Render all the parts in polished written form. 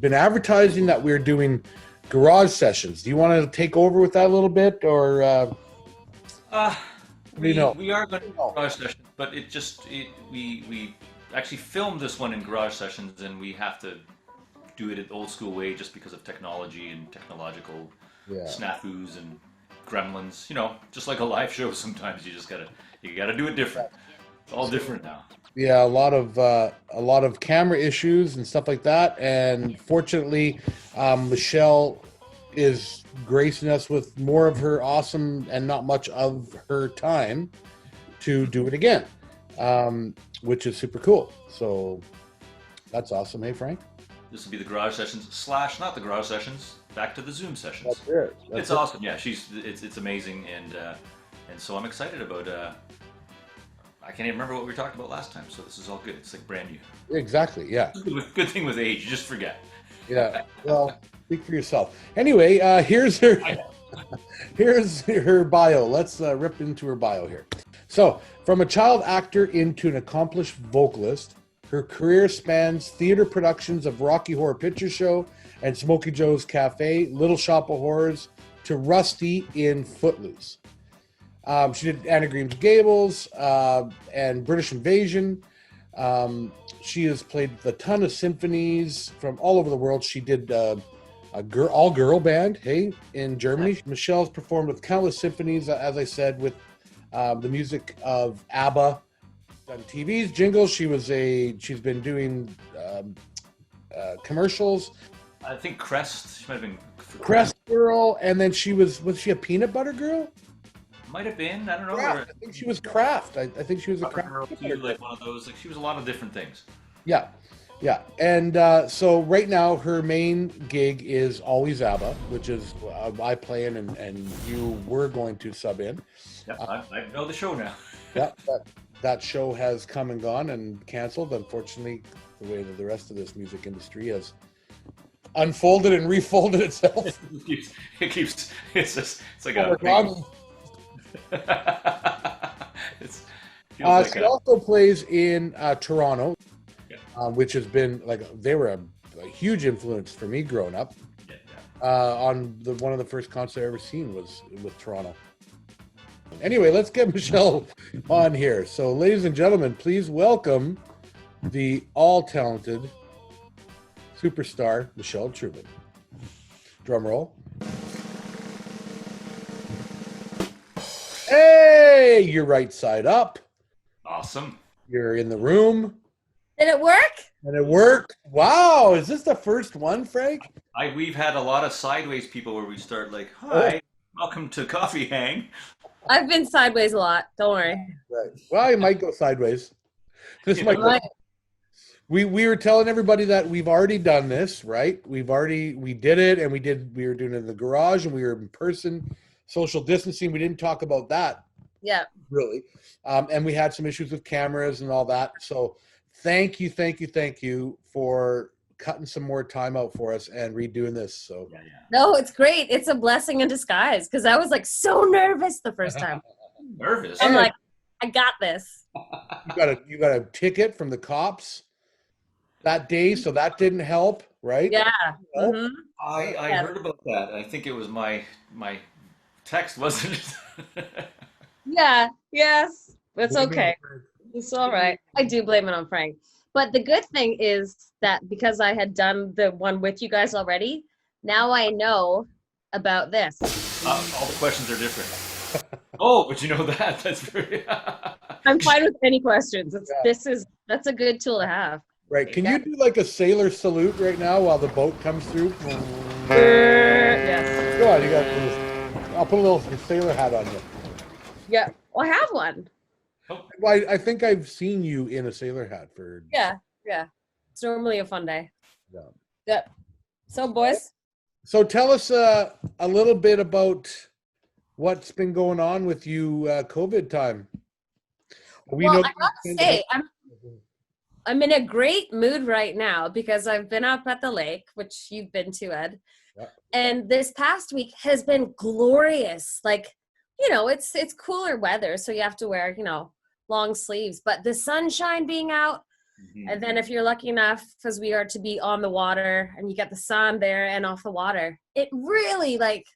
been advertising that we're doing garage sessions. Do you want to take over with that a little bit, or Uh, what do you know? we are going to Oh, garage sessions, but we actually filmed this one in garage sessions, and we have to do it the old school way just because of technology and technological yeah. snafus and gremlins. You know, just like a live show, sometimes you gotta do it different. It's all different now. Yeah, a lot of camera issues and stuff like that. And fortunately, Michelle is gracing us with more of her awesome and not much of her time to do it again, which is super cool. So that's awesome. Hey, Frank. This will be the garage sessions slash not the garage sessions, back to the Zoom That's sessions. it. It's That's it. awesome. Yeah, it's amazing, and so I'm excited about. I can't even remember what we talked about last time, so this is all good. It's like brand new. Exactly. Yeah. Good thing with age, you just forget. Yeah. Well, speak for yourself. Anyway, here's her. I know. Here's her bio. Let's rip into her bio here. So, from a child actor into an accomplished vocalist, her career spans theater productions of Rocky Horror Picture Show and Smokey Joe's Cafe, Little Shop of Horrors, to Rusty in Footloose. She did Anna Green's Gables and British Invasion. She has played a ton of symphonies from all over the world. She did all-girl band, hey, in Germany. Michelle's performed with countless symphonies, as I said, with the music of ABBA, done TVs, jingles. She's been doing commercials. I think Crest. She might have been for Crest Girl, and then was she a Peanut Butter Girl? Might have been. I don't know. Kraft. I think she was Kraft. I think she was a Cover Kraft. girl too, like one of those. Like she was a lot of different things. Yeah, yeah. And so right now her main gig is always ABBA, which is I play in, and you were going to sub in. Yeah, I know the show now. Yeah, that show has come and gone and canceled. Unfortunately, the way that the rest of this music industry has unfolded and refolded itself. It's like Oh, a my big, God. it's feels like She a also plays in Toronto, yeah, which has been they were a huge influence for me growing up. yeah, On one of the first concerts I ever seen was with Toronto. Anyway, let's get Michelle on here. So, ladies and gentlemen, please welcome the all-talented superstar Michelle Truman. Drum roll. Hey, you're right side up. awesome. You're in the room, Did it work? and it worked. Wow, is this the first one, Frank? We've had a lot of sideways people where we start like, hi, welcome to Coffee Hang. I've been sideways a lot. Don't worry. Right. Well, it might go sideways. This You might know, go. Right. We were telling everybody that we've already done this, right? We did it, and we were doing it in the garage, and we were in person, social distancing. We didn't talk about that Yeah. really, and we had some issues with cameras and all that. So thank you for cutting some more time out for us and redoing this. So yeah. No, it's great. It's a blessing in disguise because I was like so nervous the first time. Nervous. I'm like, I got this. you got a ticket from the cops that day, so that didn't help, right? Yeah. No? Mhm. I Yeah. heard about that. I think it was my text, wasn't it? Yeah. Yes. It's Blame it on okay. Frank. It's all right. I do blame it on Frank. But the good thing is that because I had done the one with you guys already, now I know about this. All the questions are different. Oh, but you know that. That's very. I'm fine with any questions. Yeah. That's a good tool to have. Right. Can you do like a sailor salute right now while the boat comes through? Yes. Go on, you got this. I'll put a little sailor hat on you. Yeah. Well, I have one. Well, I think I've seen you in a sailor hat for. Yeah. Yeah. It's normally a fun day. Yeah. Yeah. So, boys. So tell us a little bit about what's been going on with you COVID time. We Well, know. I gotta say, I'm in a great mood right now because I've been up at the lake, which you've been to, Ed. Yeah. And this past week has been glorious. Like, it's cooler weather, so you have to wear, long sleeves. But the sunshine being out, And then if you're lucky enough, because we are to be on the water and you get the sun there and off the water, it really like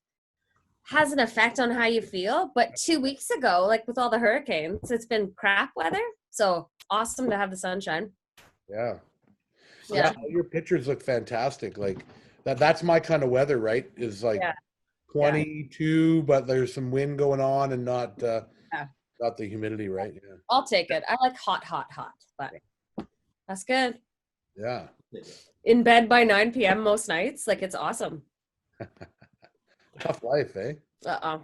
has an effect on how you feel. But 2 weeks ago, like with all the hurricanes, it's been crap weather. So awesome to have the sunshine. Yeah. Yeah. Your pictures look fantastic. Like that's my kind of weather, right? Is like Yeah. 22, but there's some wind going on and not Yeah. not the humidity, right? Yeah. I'll take it. I like hot, but that's good. Yeah. In bed by 9 p.m. most nights. Like it's awesome. Tough life, eh? Uh-oh.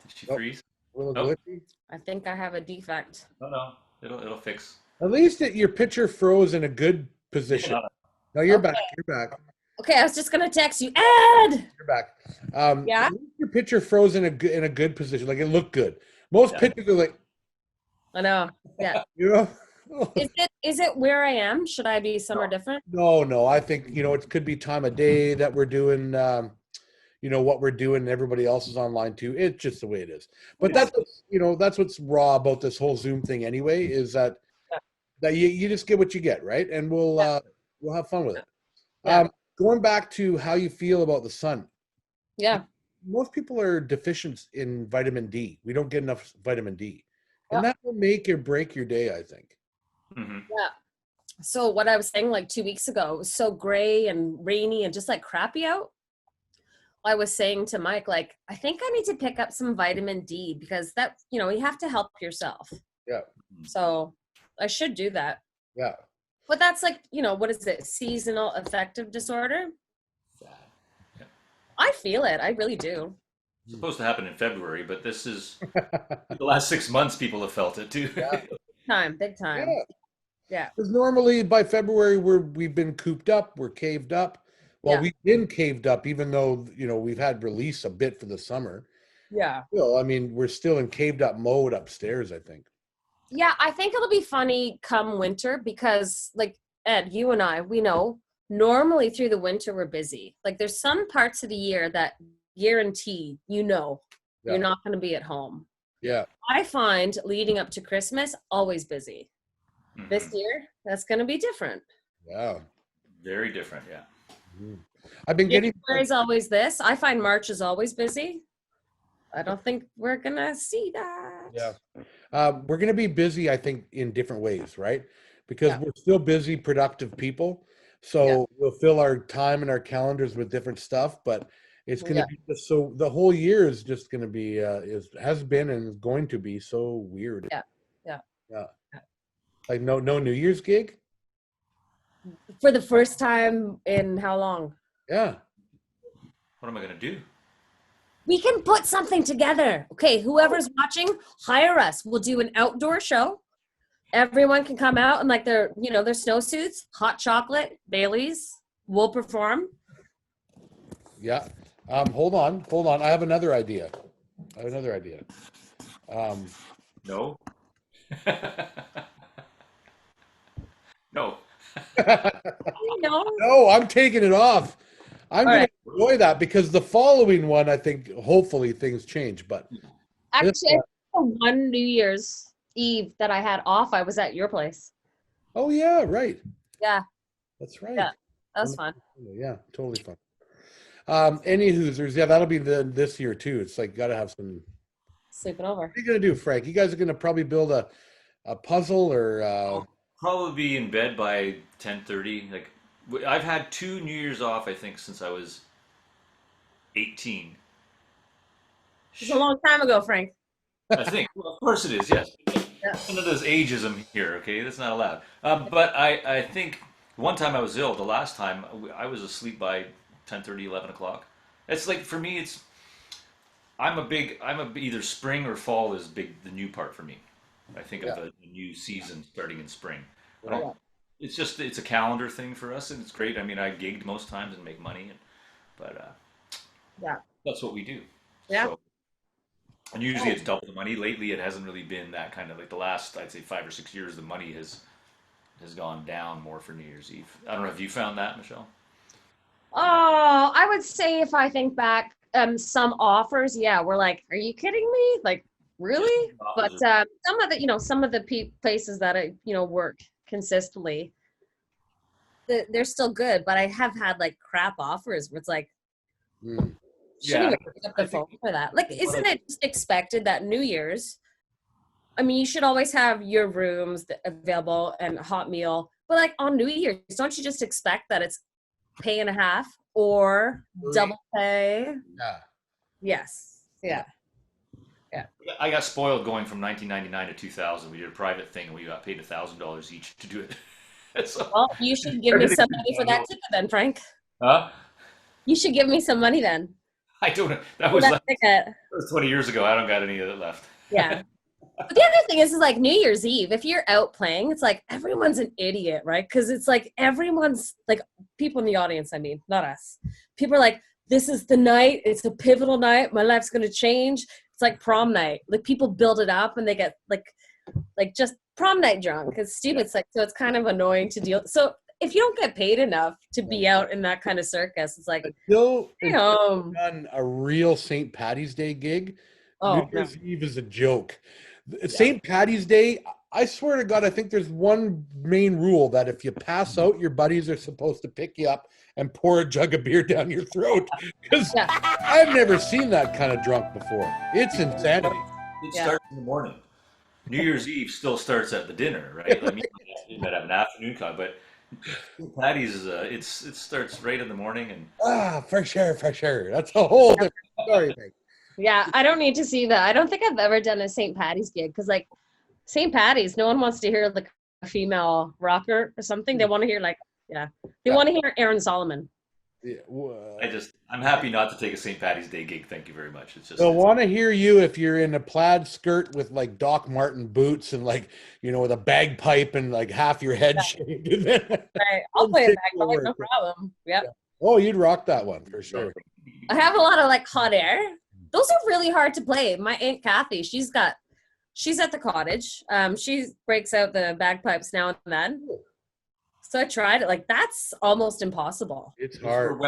Did she freeze? A little Nope. glitchy. I think I have a defect. No, it'll fix. At least your picture froze in a good position. Yeah. No, you're Okay. back. You're back. Okay, I was just gonna text you, Ed. You're back. Yeah? At least your picture froze in a good position. Like it looked good. Most Yeah. pictures are like, I know. Yeah. you know. Is it where I am? Should I be somewhere different? No. I think it could be time of day that we're doing. What we're doing, and everybody else is online too. It's just the way it is. But that's what's raw about this whole Zoom thing anyway. Is that you just get what you get, right? And we'll have fun with it. Yeah. Going back to how you feel about the sun. Yeah. Most people are deficient in vitamin D. We don't get enough vitamin D, and Yeah. that will make or break your day, I think. Mm-hmm. Yeah. So what I was saying like 2 weeks ago, it was so gray and rainy and just like crappy out. I was saying to Mike, like, I think I need to pick up some vitamin D because that, you have to help yourself. Yeah. So I should do that. Yeah. But that's like, what is it? Seasonal affective disorder. Yeah. I feel it. I really do. It's supposed to happen in February, but this is the last 6 months. People have felt it too. Yeah. Big time. Yeah. Because normally by February we've been cooped up, we're caved up. Well, Yeah. we've been caved up, even though we've had release a bit for the summer. Yeah. Well, I mean, we're still in caved up mode upstairs, I think. Yeah, I think it'll be funny come winter because, like, Ed, you and I, we know normally through the winter we're busy. Like, there's some parts of the year that guaranteed, you're not going to be at home. Yeah. I find leading up to Christmas always busy. Mhm. This year, that's going to be different. Yeah. Very different. Yeah. Mhm. I've been getting. January's always this. I find March is always busy. I don't think we're going to see that. Yeah. We're going to be busy, I think, in different ways, right? Because Yeah. we're still busy, productive people. So we'll fill our time and our calendars with different stuff, but it's going to be just so the whole year is just going to be has been and is going to be so weird. Yeah. Like no New Year's gig. For the first time in how long? Yeah. What am I gonna do? We can put something together. Okay, whoever's watching, hire us. We'll do an outdoor show. Everyone can come out in like their snowsuits, hot chocolate, Baileys. We'll perform. Yeah. Hold on. I have another idea. No. No. No, I'm taking it off. I'm going to enjoy that because the following one, I think, hopefully things change. But Actually, one New Year's Eve that I had off, I was at your place. Oh yeah, right. Yeah. That's right. Yeah, that was fun. Yeah, totally fun. Any Hoosers, that'll be this year too. It's like got to have some. Sleeping over. What are you gonna do, Frank? You guys are gonna probably build a puzzle or. I'll probably be in bed by 10:30. Like I've had 2 New Year's off, I think, since I was 18. It's a long time ago, Frank. I think. Well, of course it is. Yes. None of this ageism here. Okay, that's not allowed. But I think one time I was ill. The last time I was asleep by 10:30, 11 o'clock. It's like for me, either spring or fall is the new part for me. I think of the new season starting in spring. It's a calendar thing for us, and it's great. I mean, I gigged most times and make money, but that's what we do. Yeah. So, and usually it's double the money. Lately, it hasn't really been that kind of like the last, I'd say 5 or 6 years, the money has gone down more for New Year's Eve. I don't know if you found that, Michelle. Oh, I would say if I think back, some offers, we're like, are you kidding me? Like, really? But some of the places that I work, consistently, they're still good. But I have had like crap offers where it's like, Mm. shouldn't Yeah, even pick up the phone for that. Like, isn't it just expected that New Year's? I mean, you should always have your rooms available and a hot meal. But like on New Year's, don't you just expect that it's pay and a half or double pay? Yeah. Yes. Yeah. I got spoiled going from 1999 to 2000. We did a private thing, and we got paid $1,000 each to do it. So, Well, you should give me some money for that ticket then, Frank. huh? You should give me some money then. I don't know. For that ticket. That was 20 years ago. I don't got any of it left. Yeah. But the other thing is like New Year's Eve, if you're out playing, it's like everyone's an idiot, right? Because it's like everyone's like people in the audience, I mean, not us. People are like, this is the night. It's a pivotal night. My life's going to change. It's like prom night. Like people build it up and they get like just prom night drunk. It's stupid. It's like, so it's kind of annoying to deal. So if you don't get paid enough to be out in that kind of circus, it's like, Until done a real St. Patty's Day gig, New Year's Eve is a joke. St. Patty's Day, I swear to God, I think there's one main rule that if you pass out, your buddies are supposed to pick you up and pour a jug of beer down your throat. Because I've never seen that kind of drunk before. It's insanity. It starts in the morning. New Year's Eve still starts at the dinner, right? I mean, you might have an afternoon con, but Patty's is it starts right in the morning and for sure. That's a whole different story. Yeah, I don't need to see that. I don't think I've ever done a St. Patty's gig because, like, St. Patty's, no one wants to hear like a female rocker or something. They want to hear they want to hear Aaron Solomon. Yeah, I'm happy not to take a St. Patty's Day gig. Thank you very much. It's just they'll want to hear you if you're in a plaid skirt with like Doc Marten boots and like with a bagpipe and like half your head shaved. Right, I'll play a bagpipe, no problem. Yep. Yeah. Oh, you'd rock that one for sure. I have a lot of like hot air. Those are really hard to play. My Aunt Kathy, she's at the cottage. She breaks out the bagpipes now and then. So I tried it. Like, that's almost impossible. It's hard.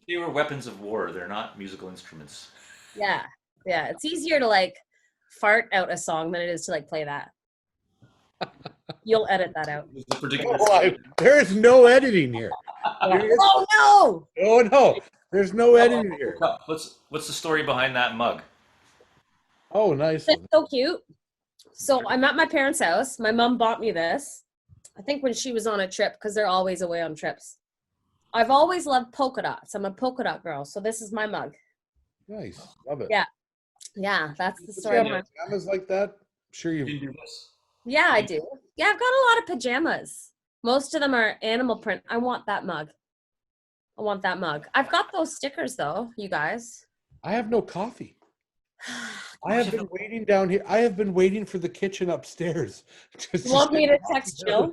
They were weapons of war. They're not musical instruments. Yeah. Yeah. It's easier to like fart out a song than it is to like play that. You'll edit that out. There's no editing here. Oh no! Oh no! There's no editing here. What's the story behind that mug? Oh, nice. It's so cute. So I'm at my parents' house. My mom bought me this, I think when she was on a trip, because they're always away on trips. I've always loved polka dots. I'm a polka dot girl. So this is my mug. Nice. Love it. Yeah. Yeah, that's the story. Pajamas like that? Sure you do this. Yeah, I do. Yeah, I've got a lot of pajamas. Most of them are animal print. I want that mug. I've got those stickers though, you guys. I have no coffee. I have been waiting down here. I have been waiting for the kitchen upstairs. You want me to text Jill?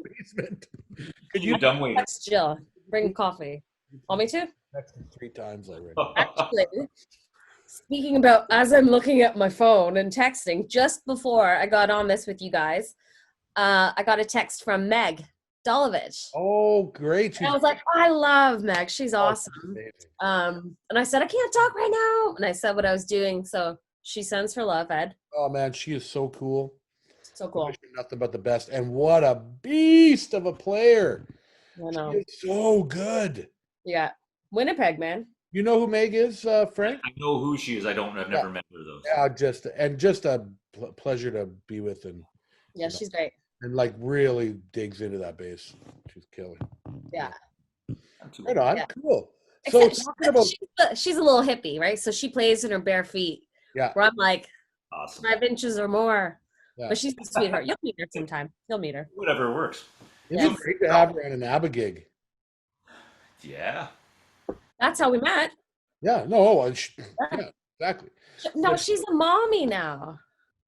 Could you dumb wait? Text Jill. Bring coffee. Want me to? Texted 3 times already. Actually, speaking about, as I'm looking at my phone and texting, just before I got on this with you guys, I got a text from Meg Dolovich. Oh, great. And I was like, I love Meg. She's awesome. And I said, I can't talk right now. And I said what I was doing. So she sends her love, Ed. Oh, man, she is so cool. So cool. Nothing but the best. And what a beast of a player. I know. She is so good. Yeah. Winnipeg, man. You know who Meg is, Frank? I know who she is. I've never met her though. Yeah, just a pleasure to be with, and yeah, she's great. And like really digs into that bass. She's killing. Yeah. Right on. Yeah. Cool. So she's a little hippie, right? So she plays in her bare feet. Yeah. Where I'm like, awesome. 5 inches or more. Yeah. But she's a sweetheart. You'll meet her sometime. You'll meet her. Whatever works. It's great to have her at an ABBA gig. Yeah. That's how we met. Yeah. No. Yeah. Exactly. No, she's a mommy now.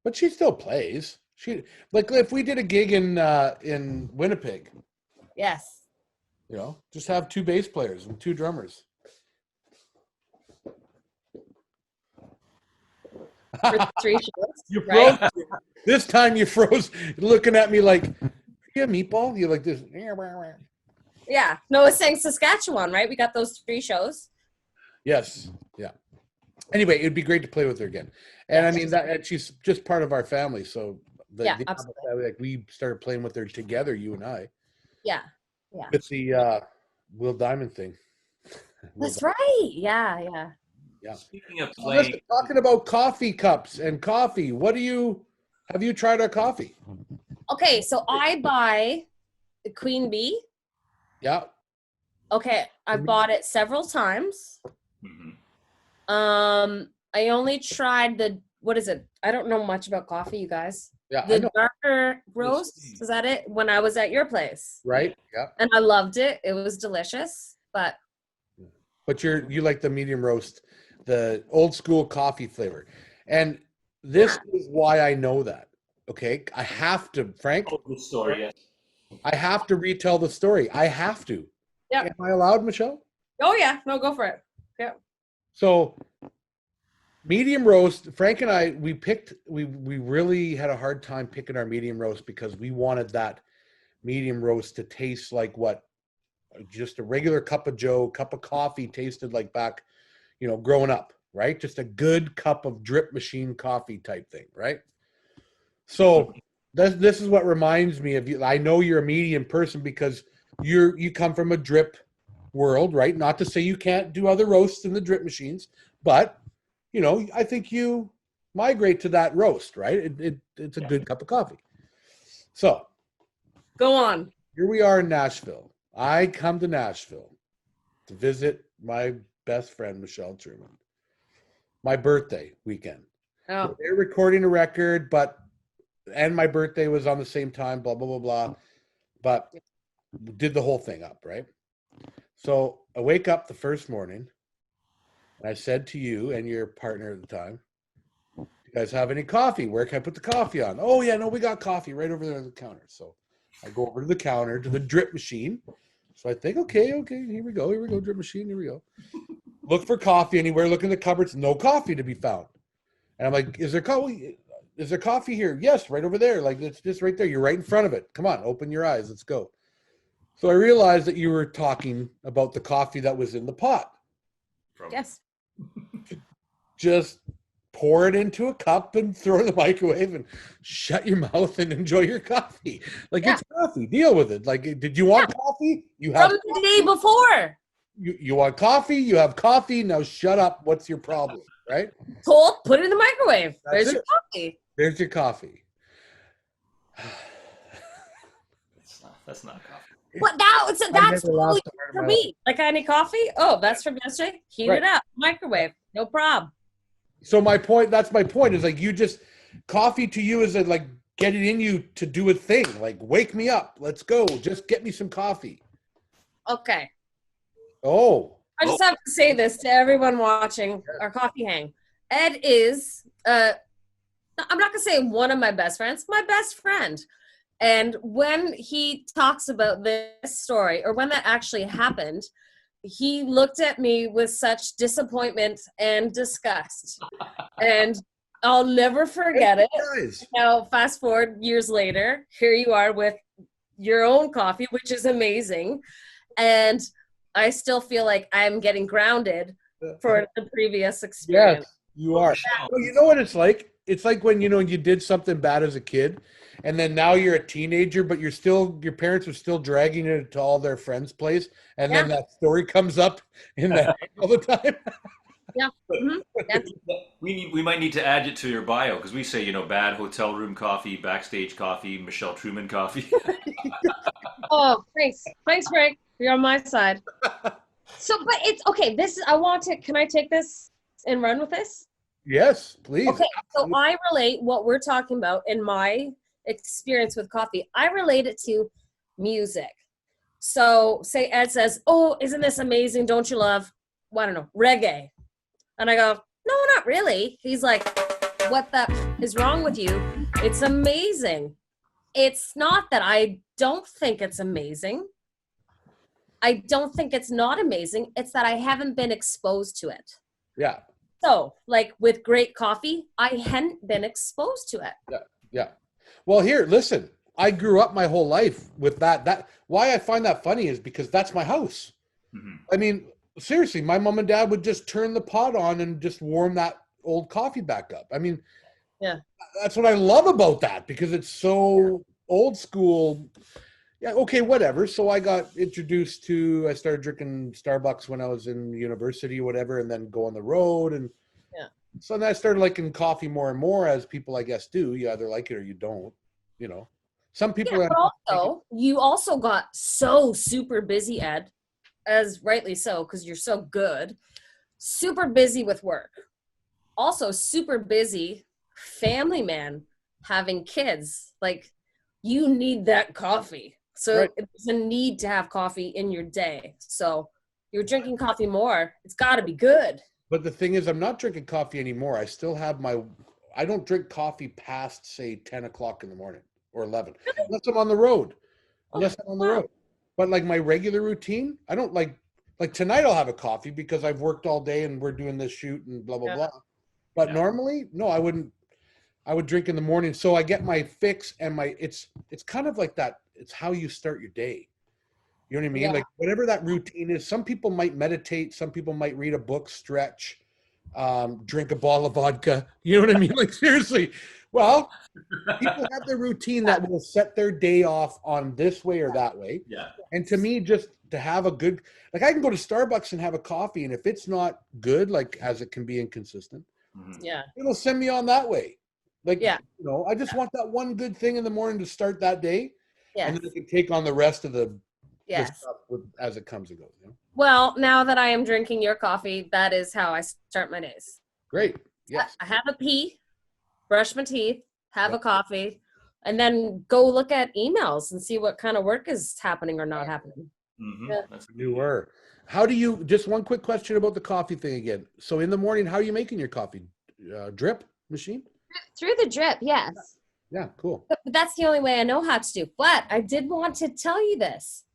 But she still plays. She like if we did a gig in Winnipeg. Yes. Just have 2 bass players and 2 drummers. For 3 shows. You froze. Right? This time you froze, looking at me like, "Yeah, meatball." You like this? Yeah. No, it's saying Saskatchewan, right? We got those 3 shows. Yes. Yeah. Anyway, it'd be great to play with her again, and I mean that she's just part of our family. So absolutely. Like we started playing with her together, you and I. Yeah. Yeah. With the Will Diamond thing. That's right. Yeah. Yeah. Yeah. Speaking of So listen, playing, talking about coffee cups and coffee, have you tried our coffee? Okay. So I buy the Queen Bee. Yeah. Okay. I've bought it several times. Mhm. I only tried what is it? I don't know much about coffee, you guys. Yeah, I The know. darker roast, is that it? When I was at your place. Right? Yeah. And I loved it. It was delicious. But But you like the medium roast, the old school coffee flavor. And this is why I know that. Okay. I have to, Frank, Oh, good story. Yes. I have to retell the story. I have to. yeah. Am I allowed, Michelle? Oh yeah, no, go for it. Yeah. So medium roast, Frank and I, we really had a hard time picking our medium roast because we wanted that medium roast to taste like what just a regular cup of joe, cup of coffee tasted like back, growing up, right? Just a good cup of drip machine coffee type thing, right? So this is what reminds me of you. I know you're a medium person because you come from a drip world, right? Not to say you can't do other roasts in the drip machines, but I think you migrate to that roast, right? It's a good cup of coffee. So Go on. here we are in Nashville. I come to Nashville to visit my best friend, Michelle Truman. My birthday weekend. Oh. They're recording a record, and my birthday was on the same time, blah, blah, blah, blah. But did the whole thing up, right? So I wake up the first morning, and I said to you and your partner at the time, you guys have any coffee? Where can I put the coffee on? Oh, yeah, no, we got coffee right over there on the counter. So I go over to the counter, to the drip machine. So I think, okay, here we go, drip machine, here we go. Look for coffee anywhere, look in the cupboards, no coffee to be found. And I'm like, is there coffee here? Yes, right over there. Like, it's just right there. You're right in front of it. Come on, open your eyes. Let's go. So I realized that you were talking about the coffee that was in the pot. Yes. Just pour it into a cup and throw it in the microwave and shut your mouth and enjoy your coffee. Like, it's coffee. Deal with it. Like, did you want coffee? You have from the day before. You want coffee? You have coffee. Now shut up. What's your problem? Right? Cold, put it in the microwave. There's your coffee. There's your coffee. That's not coffee. What now? That's totally for me. Like any coffee? Oh, that's from yesterday. Heat it up, microwave, no problem. So that's my point. Is like coffee to you is like get it in you to do a thing. Like, wake me up. Let's go. Just get me some coffee. Okay. Oh. I just have to say this to everyone watching our coffee hang. Ed is, I'm not going to say one of my best friends, my best friend. And when he talks about this story, or when that actually happened, he looked at me with such disappointment and disgust. And I'll never forget it. Now, fast forward years later, here you are with your own coffee, which is amazing. And I still feel like I'm getting grounded for the previous experience. Yes, you are. Well, you know what it's like? It's like when, you did something bad as a kid, and then now you're a teenager, but your parents are still dragging you to all their friends' place, and then that story comes up in the all the time. Yeah. Mm-hmm. Yeah. We might need to add it to your bio because we say, bad hotel room coffee, backstage coffee, Michelle Truman coffee. Oh, thanks, Frank. You're on my side. So, but it's okay. Can I take this and run with this? Yes, please. Okay, so I relate what we're talking about in my experience with coffee. I relate it to music. So, say Ed says, "Oh, isn't this amazing? Don't you love, I don't know, reggae?" And I go, "No, not really." He's like, "What the is wrong with you? It's amazing." It's not that I don't think it's amazing. I don't think it's not amazing. It's that I haven't been exposed to it. Yeah. So, like with great coffee, I hadn't been exposed to it. Yeah. Well, here, listen. I grew up my whole life with that. Why I find that funny is because that's my house. Mm-hmm. I mean, seriously, my mom and dad would just turn the pot on and just warm that old coffee back up. I mean, that's what I love about that because it's so old school. Yeah, okay, whatever. So I got introduced to, I started drinking Starbucks when I was in university or whatever, and then go on the road. And Yeah. so then I started liking coffee more and more, as people, I guess, do. You either like it or you don't, you know. Some Yeah, people are, but also you also got so super busy, Ed, as rightly so, because you're so good. Super busy with work. Also super busy family man, having kids. Like you need that coffee. So right. it's a need to have coffee in your day. So you're drinking coffee more. It's got to be good. But the thing is, I'm not drinking coffee anymore. I still have I don't drink coffee past, say, 10 o'clock in the morning or 11, unless I'm on the road. Oh, Unless I'm on the wow. road. But like my regular routine, I don't like tonight I'll have a coffee because I've worked all day and we're doing this shoot and blah, blah, Yeah. blah. But Yeah. normally, no, I wouldn't. I would drink in the morning. So I get my fix and it's kind of like that. It's how you start your day. You know what I mean? Yeah. Like whatever that routine is, some people might meditate, some people might read a book, stretch, drink a bottle of vodka. You know what I mean? Like seriously. Well, people have their routine that will set their day off on this way or that way. Yeah. And to me, just to have a good, like I can go to Starbucks and have a coffee, and if it's not good, like as it can be inconsistent, Mhm. Yeah. it'll send me on that way. Like, Yeah. you know, I just want that one good thing in the morning to start that day, and Yes. then I can take on the rest of the Yes. stuff as it comes and goes. You know? Well, now that I am drinking your coffee, that is how I start my days. Great. Yes. I have a pee, brush my teeth, have Yeah. a coffee, and then go look at emails and see what kind of work is happening or not happening. Mhm. Yeah. That's You were. How do you? Just one quick question about the coffee thing again. So in the morning, how are you making your coffee? Drip machine? Through the drip, yes. Yeah. Cool. But that's the only way I know how to do. But I did want to tell you this.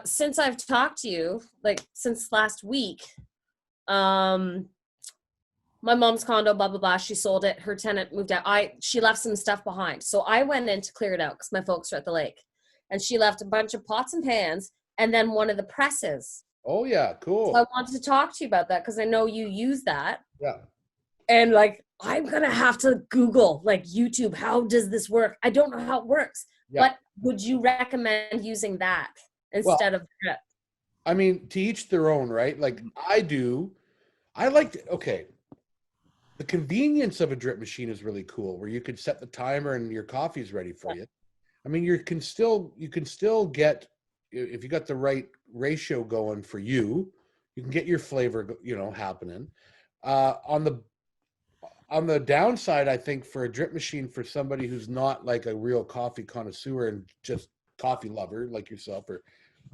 Since I've talked to you, like since last week, my mom's condo, blah blah blah. She sold it. Her tenant moved out. She left some stuff behind, so I went in to clear it out because my folks are at the lake, and she left a bunch of pots and pans, and then one of the presses. Oh yeah. Cool. So I wanted to talk to you about that because I know you use that, Yeah. and like I'm gonna have to Google like YouTube. How does this work? I don't know how it works. Yeah. But would you recommend using that instead of drip? I mean, to each their own, right? Like I do. I like to, okay. The convenience of a drip machine is really cool, where you could set the timer and your coffee's ready for you. I mean, you can still get, if you got the right ratio going for you, you can get your flavor, you know, happening. On the downside, I think for a drip machine, for somebody who's not like a real coffee connoisseur and just coffee lover like yourself, or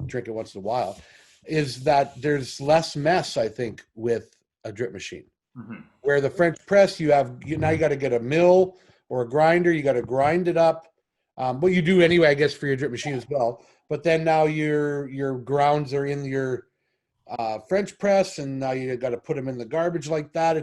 drink it once in a while, is that there's less mess, I think, with a drip machine. Mhm. Where the French press, now you got to get a mill or a grinder, you got to grind it up. But you do anyway, I guess, for your drip machine as well. But then now your grounds are in your French press, and now you got to put them in the garbage like that.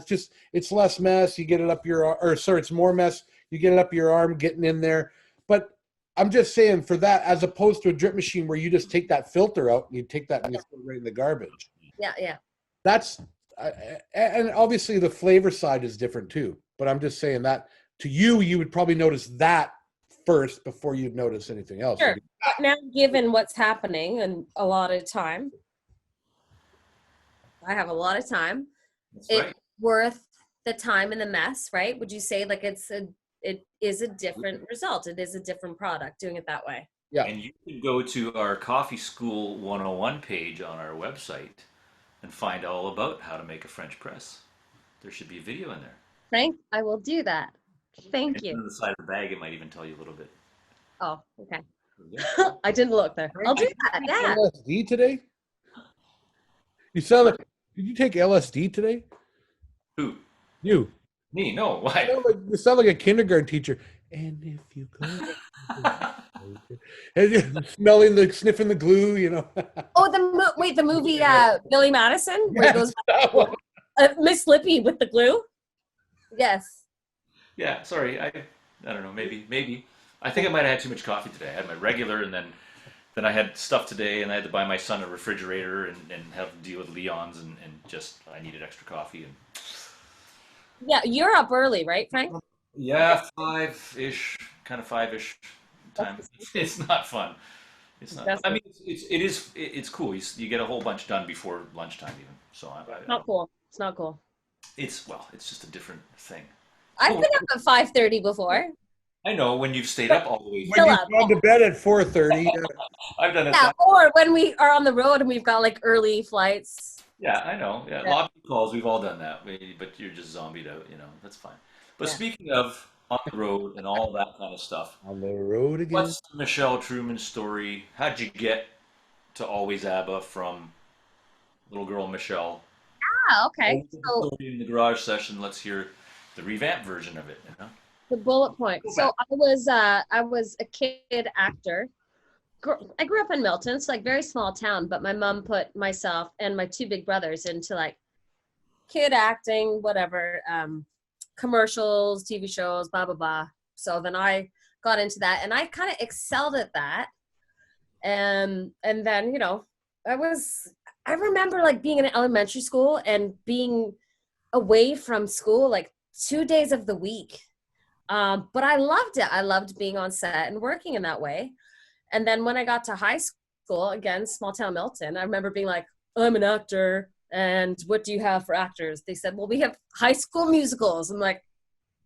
It's less mess. You get it up it's more mess. You get it up your arm, getting in there. But I'm just saying, for that, as opposed to a drip machine where you just take that filter out and you take that and you throw it right in the garbage. Yeah. That's and obviously the flavor side is different too. But I'm just saying that to you would probably notice that first before you'd notice anything else. Sure. But now, given what's happening and a lot of time, I have a lot of time. That's It's right. worth the time and the mess, right? Would you say like it is a different result? It is a different product doing it that way. Yeah. And you can go to our Coffee School 101 page on our website and find all about how to make a French press. There should be a video in there. Frank, I will do that. Thank And you. on the side of the bag, it might even tell you a little bit. Oh, okay. Yeah. I didn't look there. I'll do that. Yeah. LSD today? You sound like, did you take LSD today? Who? You. Me? No. Why? You sound like a kindergarten teacher. And if you go, and you're sniffing the glue, you know. Oh, the movie Billy Madison where it goes That one. Miss Lippy with the glue. Yes. Yeah. Sorry. I don't know. Maybe. I think I might have had too much coffee today. I had my regular, and then I had stuff today, and I had to buy my son a refrigerator and have to deal with Leon's, and just I needed extra coffee. And Yeah, you're up early, right, Frank? yeah, 5-ish, kind of 5-ish time. It's not fun. It's not. I mean, it's cool. You get a whole bunch done before lunchtime, even. So Not cool. It's not cool. it's it's just a different thing. I've been up at 5:30 before. I know when you've stayed up all the way. When you've gone to bed at 4:30. I've done it. Yeah, or when we are on the road and we've got like early flights. Yeah, I know. Yeah, lobby calls. We've all done that. But you're just zombied out. That's fine. But speaking of on the road and all that kind of stuff, On the road again. what's the Michelle Truman story? How'd you get to Always ABBA from little girl Michelle? Ah, okay. So In the garage session, let's hear the revamped version of it. the bullet point. So I was a kid actor. I grew up in Milton. It's like very small town, but my mom put myself and my two big brothers into like kid acting, whatever, commercials, TV shows, blah, blah, blah. So then I got into that and I kind of excelled at that. And then, I remember like being in elementary school and being away from school like 2 days of the week. But I loved it. I loved being on set and working in that way. And then when I got to high school, again, small town Milton, I remember being like, I'm an actor. And what do you have for actors? They said, well, we have High School Musicals. I'm like,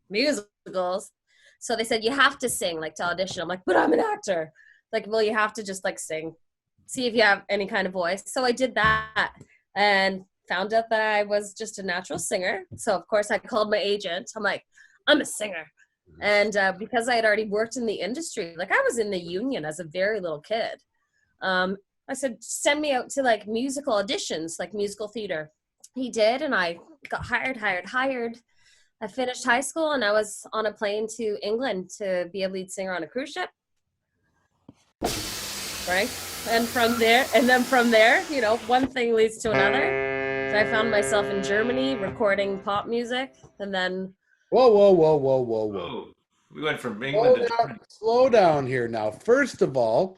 musicals? So they said, you have to sing, like to audition. I'm like, but I'm an actor. Like, well, you have to just like sing, see if you have any kind of voice. So I did that and found out that I was just a natural singer. So of course I called my agent. I'm like, I'm a singer. And because I had already worked in the industry, like I was in the union as a very little kid. I said, send me out to like musical auditions, like musical theater. He did. And I got hired. I finished high school and I was on a plane to England to be a lead singer on a cruise ship. Right. And from there, one thing leads to another. So I found myself in Germany recording pop music and then. Whoa. We went from England to Slow down here now. First of all,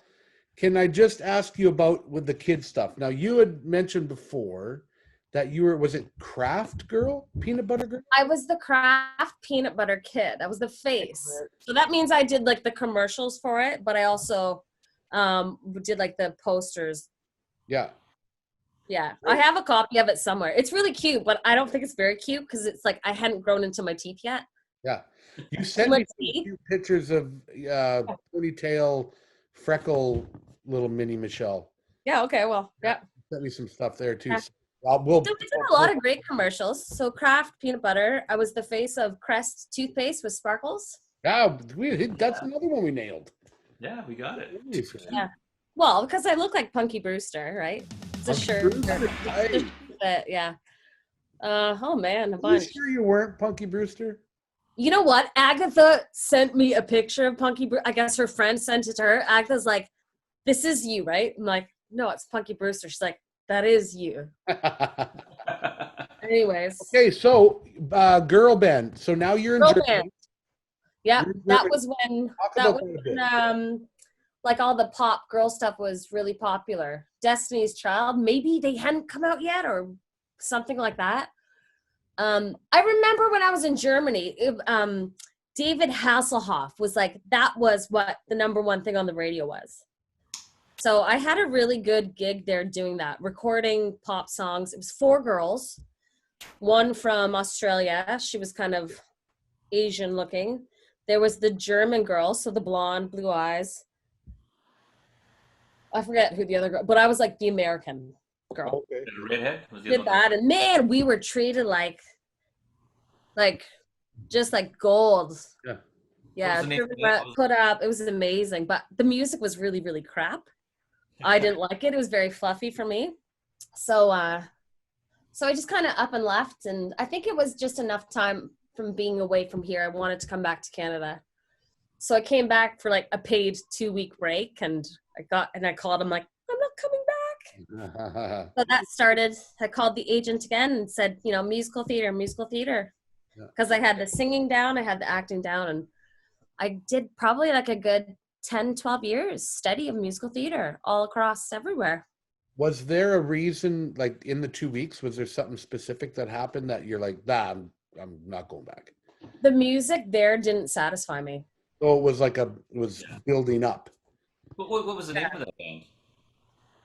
can I just ask you about with the kid stuff? Now, you had mentioned before that you were, was it Kraft Girl? Peanut Butter Girl? I was the Kraft peanut butter kid. I was the face. So that means I did like the commercials for it, but I also did like the posters. Yeah. Yeah. I have a copy of it somewhere. It's really cute, but I don't think it's very cute because it's like I hadn't grown into my teeth yet. Yeah. You sent me some cute pictures of ponytail, freckle, little mini Michelle. Yeah. Okay. Well, yeah. Sent me some stuff there too. Yeah. So we did a lot of great commercials. So Kraft peanut butter. I was the face of Crest toothpaste with sparkles. Yeah, that's another one we nailed. Yeah, we got it. Yeah. Well, because I look like Punky Brewster, right? It's a shirt. Yeah. Oh man, a bunch. Are you sure you weren't Punky Brewster? You know what? Agatha sent me a picture of Punky Brewster. I guess her friend sent it to her. Agatha's like, "This is you, right?" I'm like, "No, it's Punky Brewster." She's like, "That is you." Anyways. Okay, so girl band. So now you're in Germany. Band. Yeah, that was when like all the pop girl stuff was really popular. Destiny's Child, maybe they hadn't come out yet or something like that. I remember when I was in Germany, David Hasselhoff was like, that was what the number one thing on the radio was. So I had a really good gig there doing that, recording pop songs. It was 4 girls, one from Australia. She was kind of Asian looking. There was the German girl, so the blonde, blue eyes. I forget who the other girl, but I was like the American girl. Okay. Redhead? Did that, and man, we were treated like just like gold. Yeah. Yeah, put up. It was amazing, but the music was really, really crap. I didn't like it. It was very fluffy for me. So I just kind of up and left, and I think it was just enough time from being away from here. I wanted to come back to Canada. So I came back for like a paid 2-week break, and I called him like, I'm not coming back. So that started, I called the agent again and said, musical theater. Because I had the singing down, I had the acting down, and I did probably like a good 10, 12 years steady of musical theater all across everywhere. Was there a reason, like in the 2 weeks, was there something specific that happened that you're like, I'm not going back? The music there didn't satisfy me. So it was like building up. What was the name of that band?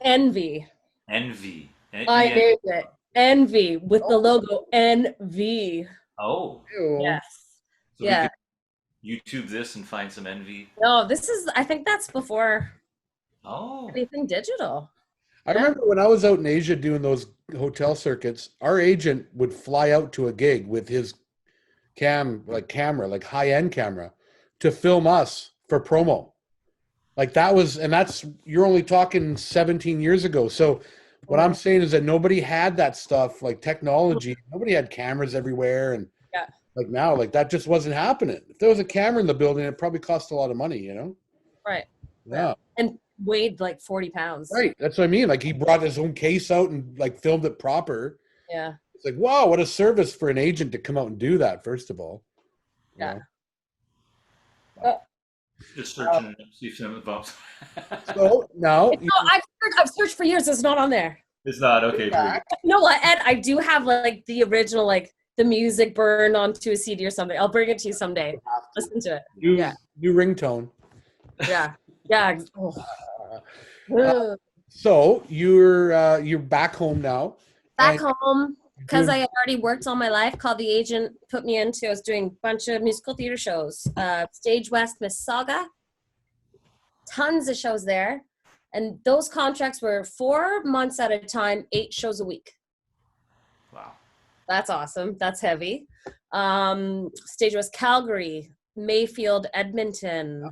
Envy. Envy. I named it Envy with the logo NV. Oh, Ew. Yes. so we Yeah. could YouTube this and find some Envy. No, this is, I think that's before Oh, anything digital. I Yeah. remember when I was out in Asia doing those hotel circuits, our agent would fly out to a gig with his camera, like high-end camera, to film us for promo. Like that was, and that's, you're only talking 17 years ago. So what I'm saying is that nobody had that stuff, like technology. Nobody had cameras everywhere. And Yeah. like now, like that just wasn't happening. If there was a camera in the building, it probably cost a lot of money, Right. Yeah. And weighed like 40 pounds. Right. That's what I mean. Like he brought his own case out and like filmed it proper. Yeah. It's like, wow, what a service for an agent to come out and do that, first of all. You Yeah. know? just searching it up, see if some bumps. So now No, I've searched for years. It's not on there. It's not okay. You know what, Ed? I do have like the original, like the music burned onto a CD or something. I'll bring it to you someday. Listen to it. new ringtone. Yeah. Yeah. Oh. So you're back home now. Back home, because I had already worked all my life. Called the agent, put me into. I was doing a bunch of musical theater shows. Stage West, Mississauga. Tons of shows there. And those contracts were 4 months at a time, 8 shows a week. Wow. That's awesome. That's heavy. Stage West, Calgary, Mayfield, Edmonton,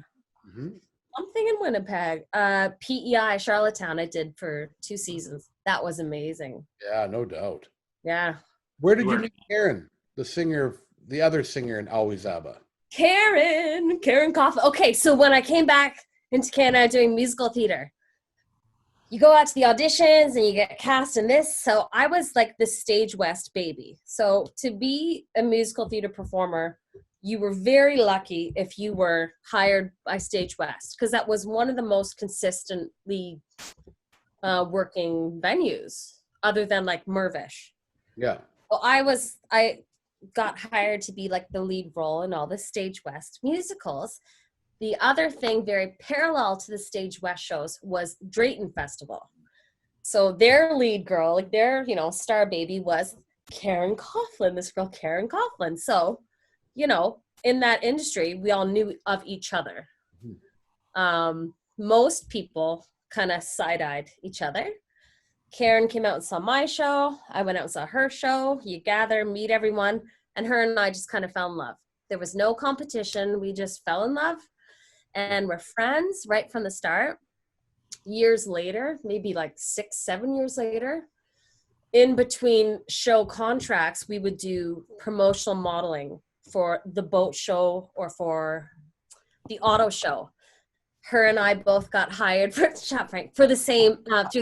something in Winnipeg. PEI, Charlottetown, I did for 2 seasons. That was amazing. Yeah, no doubt. Yeah. Where did you meet Karen, the other singer in Always ABBA? Karen Coughlin. Okay, so when I came back into Canada doing musical theater, you go out to the auditions and you get cast in this. So I was like the Stage West baby. So to be a musical theater performer, you were very lucky if you were hired by Stage West, because that was one of the most consistently working venues, other than like Mirvish. Yeah. Well, I got hired to be like the lead role in all the Stage West musicals. The other thing, very parallel to the Stage West shows, was Drayton Festival. So their lead girl, like their, star baby, was Karen Coughlin, this girl, Karen Coughlin. So, in that industry, we all knew of each other. Most people kind of side-eyed each other. Karen came out and saw my show. I went out and saw her show. You gather, meet everyone. And her and I just kind of fell in love. There was no competition. We just fell in love. And we're friends right from the start. Years later, maybe like 6-7 years later, in between show contracts, we would do promotional modeling for the boat show or for the auto show. Her and I both got hired for the same through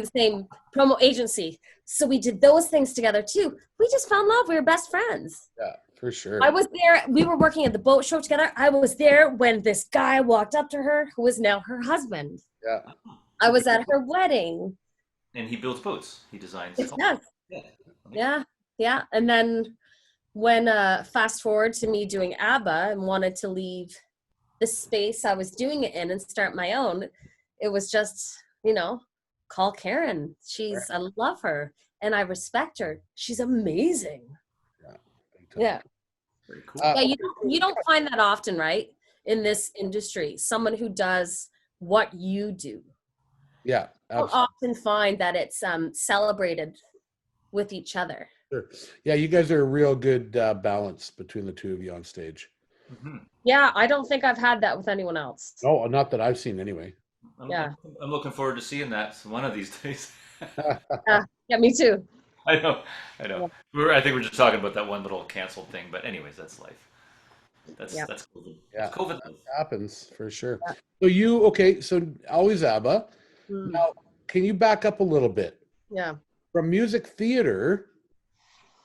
the same promo agency. So we did those things together too. We just fell in love. We were best friends. Yeah, for sure. I was there. We were working at the boat show together. I was there when this guy walked up to her, who is now her husband. Yeah. I was at her wedding. And he builds boats. He designs. Yeah. And then when fast forward to me doing ABBA and wanted to leave the space I was doing it in and start my own, it was just, call Karen. I love her and I respect her. She's amazing. Yeah. Very cool. Yeah, you don't find that often, right? In this industry, someone who does what you do. Yeah. You'll often find that it's celebrated with each other. Sure. Yeah, you guys are a real good balance between the two of you on stage. Mm-hmm. Yeah, I don't think I've had that with anyone else. No, not that I've seen anyway. Yeah. I'm looking forward to seeing that one of these days. Yeah, me too. I know. I think we're just talking about that one little canceled thing, but anyways, that's life. That's COVID. Yeah, it's COVID. That happens for sure. Yeah. So Always ABBA. Now, can you back up a little bit? Yeah. From music theater,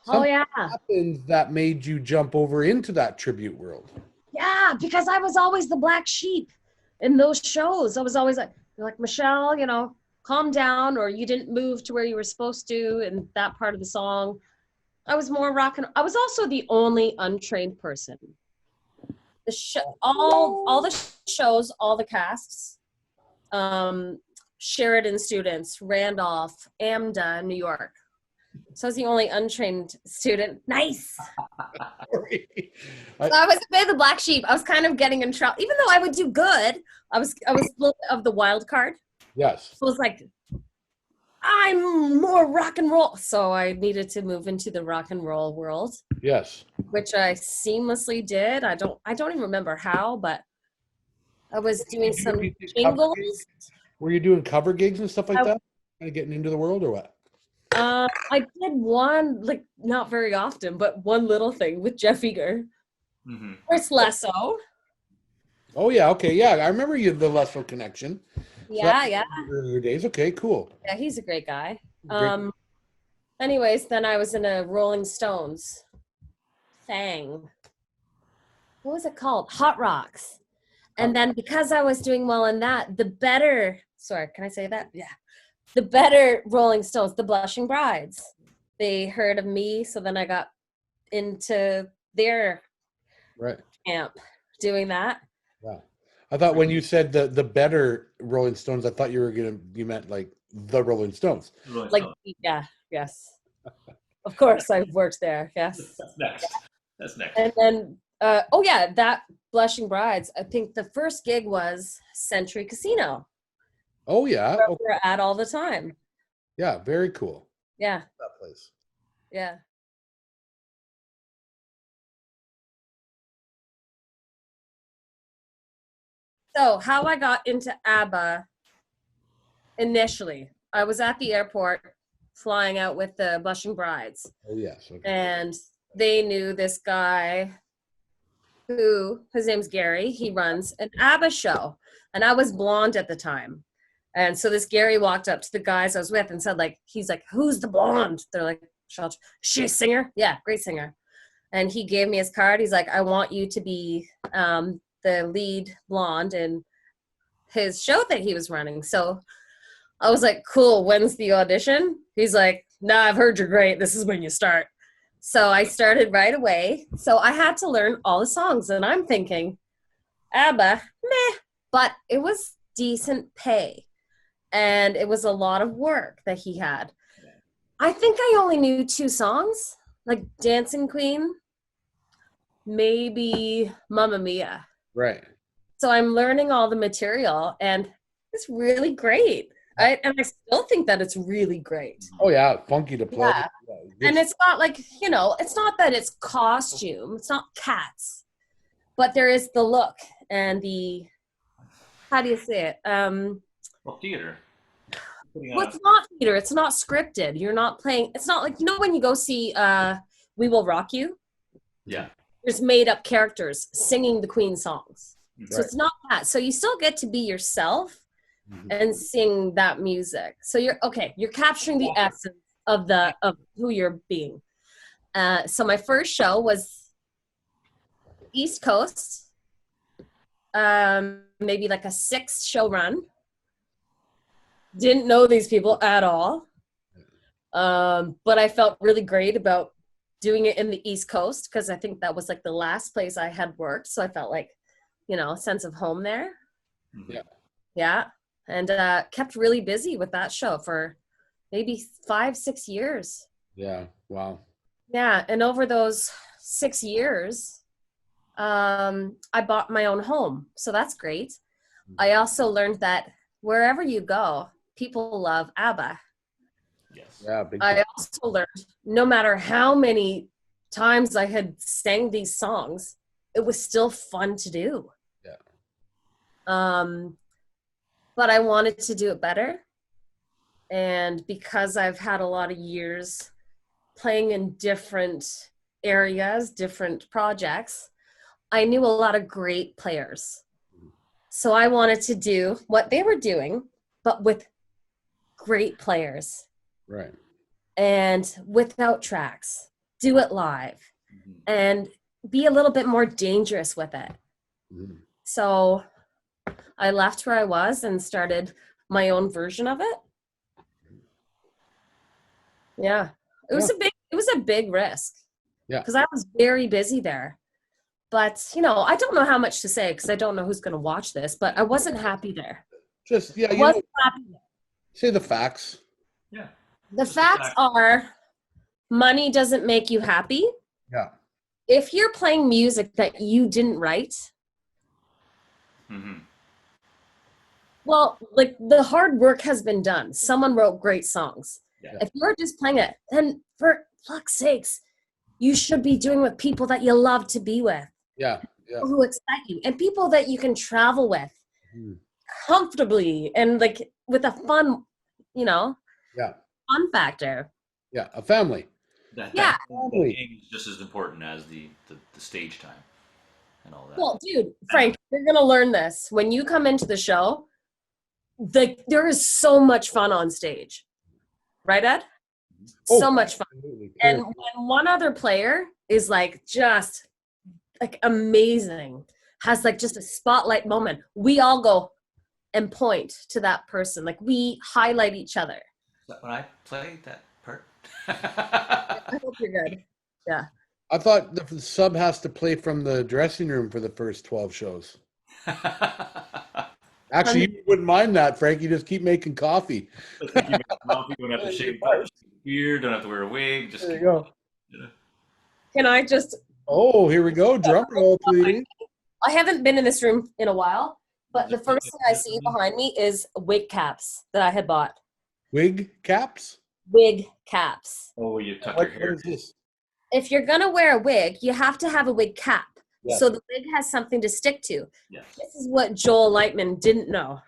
happened that made you jump over into that tribute world? Yeah, because I was always the black sheep in those shows. I was always like Michelle, calm down, or you didn't move to where you were supposed to in that part of the song. I was more I was also the only untrained person. All the shows, all the casts, Sheridan students, Randolph, AMDA, New York. So I was the only untrained student. Nice. So I was a bit of the black sheep. I was kind of getting in trouble, even though I would do good. I was a little bit of the wild card. Yes. I was like, I'm more rock and roll. So I needed to move into the rock and roll world. Yes. Which I seamlessly did. I don't even remember how, but I was doing some jingles. Were you doing cover gigs and stuff like that? Kind of getting into the world or what? I did one, like not very often, but one little thing with Jeff Eager. Mm-hmm. Chris Lesso. Oh yeah, okay, yeah. I remember you the Lesso connection. Yeah. Earlier days. Okay, cool. Yeah, he's a great guy. Great. Anyways, then I was in a Rolling Stones thing. What was it called? Hot Rocks. And then because I was doing well in that, sorry, can I say that? Yeah. The better Rolling Stones, the Blushing Brides, they heard of me. So then I got into their camp doing that. Yeah. I thought when you said the better Rolling Stones, I thought you meant like the Rolling Stones. Yes. Of course, I've worked there. Yes. That's next. And then, that Blushing Brides. I think the first gig was Century Casino. Oh yeah, where we're at all the time. Yeah, very cool. Yeah. That place. Yeah. So how I got into ABBA initially, I was at the airport flying out with the Blushing Brides. Oh yes. Okay. And they knew this guy who, his name's Gary, he runs an ABBA show. And I was blonde at the time. And so this Gary walked up to the guys I was with and said, like, he's like, who's the blonde? They're like, she's a singer? Yeah, great singer. And he gave me his card. He's like, I want you to be the lead blonde in his show that he was running. So I was like, cool, when's the audition? He's like, nah, I've heard you're great. This is when you start. So I started right away. So I had to learn all the songs. And I'm thinking, ABBA, meh. But it was decent pay. And it was a lot of work that he had. I think I only knew 2 songs, like Dancing Queen, maybe Mamma Mia. Right. So I'm learning all the material, and it's really great. I still think that it's really great. Oh, yeah, funky to play. Yeah. And it's not like, it's not that it's costume. It's not Cats. But there is the look and the, how do you say it? Well, theater. Well, it's not theater. It's not scripted. You're not playing. It's not like, when you go see We Will Rock You? Yeah. There's made up characters singing the Queen songs. Right. So it's not that. So you still get to be yourself and sing that music. So you're capturing the essence of who you're being. So my first show was East Coast, maybe like a 6-show run. Didn't know these people at all. But I felt really great about doing it in the East Coast because I think that was like the last place I had worked. So I felt like, a sense of home there. Yeah. Yeah. And kept really busy with that show for maybe 5-6 years. Yeah. Wow. Yeah. And over those 6 years, I bought my own home. So that's great. I also learned that wherever you go, people love ABBA. Yes. Yeah. I also learned no matter how many times I had sang these songs, it was still fun to do. Yeah. But I wanted to do it better. And because I've had a lot of years playing in different areas, different projects, I knew a lot of great players. So I wanted to do what they were doing, but with great players. Right. And without tracks. Do it live. And be a little bit more dangerous with it. So I left where I was and started my own version of it. Yeah. It was a big risk. Yeah. Because I was very busy there. But, I don't know how much to say because I don't know who's going to watch this, but I wasn't happy there. Just I wasn't happy. say the facts. Yeah. The facts are, money doesn't make you happy. Yeah. If you're playing music that you didn't write, well, like the hard work has been done. Someone wrote great songs. Yeah. If you're just playing it, then for fuck's sakes, you should be doing with people that you love to be with. Yeah. Yeah. People who excite you and people that you can travel with Mhm. comfortably and like with a fun, Yeah. fun factor. Yeah. A family. That Family. game is just as important as the stage time and all that. Well, dude, Frank, you're going to learn this. When you come into the show, there is so much fun on stage. Right, Ed? So much fun. Absolutely. And when one other player is like just like amazing, has like just a spotlight moment, we all go and point to that person. Like we highlight each other. Is that when I played that part? I hope you're good. Yeah. I thought the sub has to play from the dressing room for the first 12 shows. Actually, you wouldn't mind that, Frank. You just keep making coffee. You don't have to shave your beard, don't have to wear a wig. Just There you go. Can I just... Oh, here we go. Drum roll, please. I haven't been in this room in a while, but the first thing I see behind me is wig caps that I had bought. Wig caps? Wig caps. Oh, you tuck your hair. What is this? If you're going to wear a wig, you have to have a wig cap. Yeah. So the wig has something to stick to. Yes. This is what Joel Lightman didn't know.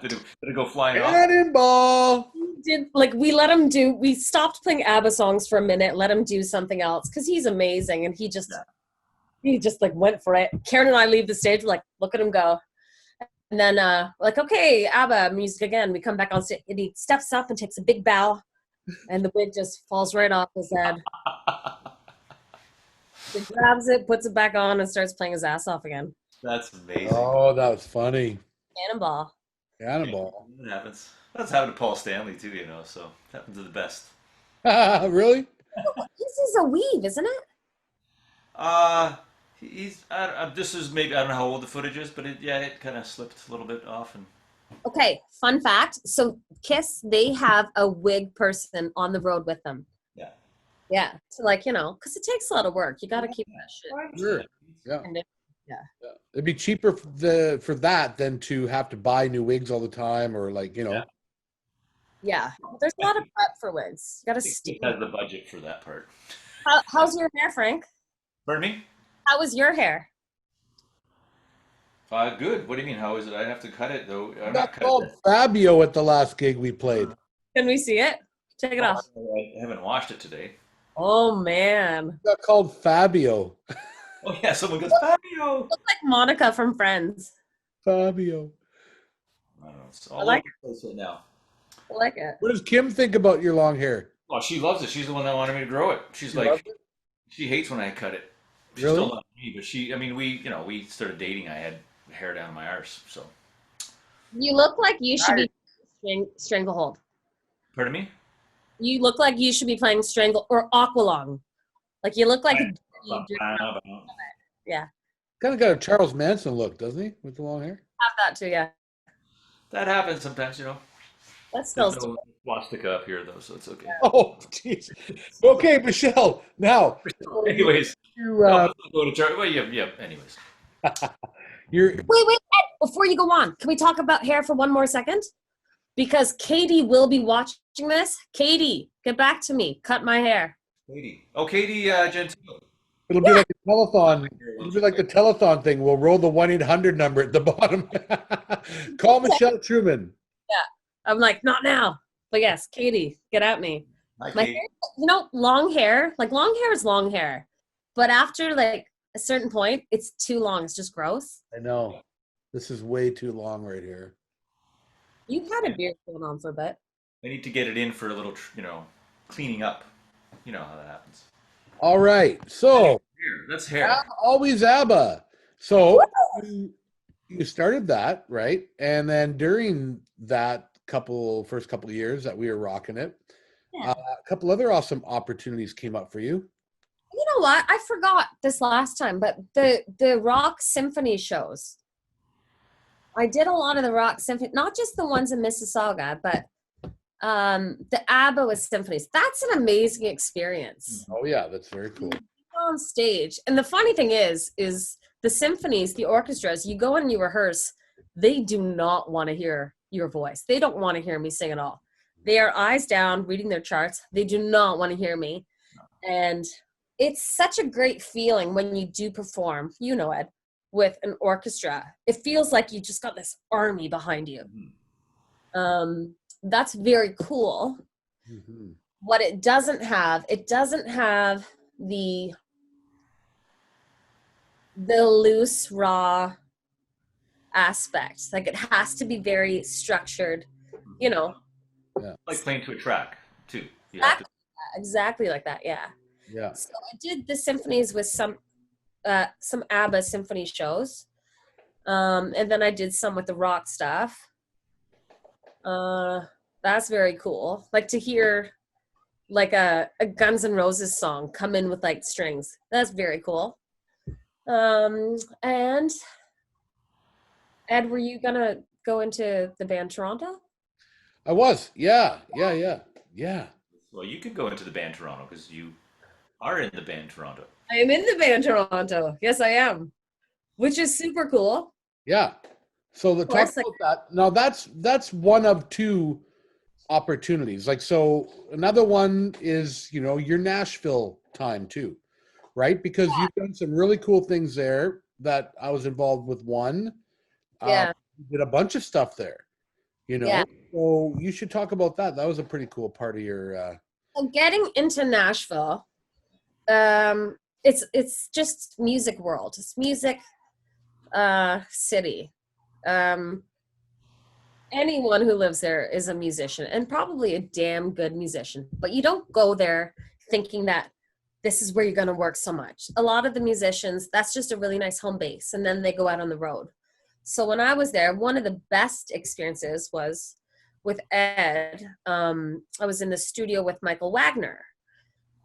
Did it go flying off? Cannonball! We stopped playing ABBA songs for a minute, let him do something else, because he's amazing, and he just like went for it. Karen and I leave the stage, we're like, look at him go. And then like, okay, ABBA music again. We come back on stage, and he steps up and takes a big bow, and the wig just falls right off his head. He grabs it, puts it back on, and starts playing his ass off again. That's amazing. Oh, that was funny. Cannonball. Cannonball. It happens. That's happened to Paul Stanley too, so it happens to the best. Really? This is a weave, isn't it? This is maybe, I don't know how old the footage is, but it kind of slipped a little bit off. And Okay, fun fact. So Kiss, they have a wig person on the road with them. yeah. Yeah, so like, because it takes a lot of work. You got to keep that shit. Sure. Yeah. Yeah. It'd be cheaper for that than to have to buy new wigs all the time or Yeah, there's a lot of prep for wigs. You got to He has the budget for that part. How's your hair, Frank? Pardon me? How was your hair? Good. What do you mean? How is it? I have to cut it though. I'm got not cutting called it. Fabio at the last gig we played. Can we see it? Take it off. I haven't washed it today. Oh, man. Got called Fabio. Oh yeah, someone goes, Fabio. Look like Monica from Friends. Fabio. I don't know. It's all I like over the place right now. I like it. What does Kim think about your long hair? Well, she loves it. She's the one that wanted me to grow it. She's She loves like, it? she hates when I cut it. She's Really? still not me, but we started dating. I had hair down my arse, so. You look like you should be Stranglehold. Pardon me? You look like you should be playing Strangle or Aqualung. Like you look like yeah. Kind of got a Charles Manson look, doesn't he? With the long hair? Have that too, yeah. That happens sometimes, That's There's still no swastika up here though, so it's okay. Oh, jeez. Okay, Michelle. Now, Anyways, you, let's not go to church. Well, yeah. Anyways, you're Wait, Ed, before you go on, can we talk about hair for one more second? Because Katie will be watching this. Katie, get back to me. Cut my hair. Katie. Oh, Katie Gentile. It'll be like a telethon. It'll be like the telethon thing. We'll roll the 1-800 number at the bottom. Call Michelle Truman. I'm like, not now. But yes, Katie, get at me. Hi, My Katie. hair, long hair, like long hair is long hair. But after like a certain point, it's too long. It's just gross. I know. This is way too long right here. You've had a beard going on for a bit. I need to get it in for a little, cleaning up. You know how that happens. All right. So, That's hair. always ABBA. So, you started that, right? And then during that first couple of years that we were rocking it, Yeah. a couple other awesome opportunities came up for you. You know what? I forgot this last time, but the rock symphony shows. I did a lot of the rock symphony, not just the ones in Mississauga, but the ABBA with symphonies. That's an amazing experience. Oh yeah, that's very cool. On stage. And the funny thing is the symphonies, the orchestras, you go in and you rehearse, they do not want to hear your voice. They don't want to hear me sing at all. They are eyes down, reading their charts. They do not want to hear me. And it's such a great feeling when you do perform, you know, Ed, with an orchestra. It feels like you just got this army behind you. That's very cool. Mm-hmm. What it doesn't have the loose, raw aspect. Like it has to be very structured, you know. Yeah. Like playing to a track too. Exactly like that. Yeah. Yeah. So I did the symphonies with some ABBA symphony shows, and then I did some with the rock stuff. That's very cool. Like to hear like a Guns N' Roses song come in with like strings. That's very cool. And Ed, were you gonna go into the band Toronto? I was. Yeah. Well, you can go into the band Toronto because you are in the band Toronto. I am in the band Toronto. Yes, I am, which is super cool. Yeah. So the talk about that. Now that's one of two opportunities. Like, so another one is, you know, your Nashville time too, right? Because you've done some really cool things there that I was involved with one. Yeah. Did a bunch of stuff there, you know. Yeah. So you should talk about that. That was a pretty cool part of your So getting into Nashville, it's just music world. It's music city. Anyone who lives there is a musician and probably a damn good musician, but you don't go there thinking that this is where you're going to work so much. A lot of the musicians, that's just a really nice home base, and then they go out on the road. So when I was there, one of the best experiences was with Ed. I was in the studio with Michael Wagner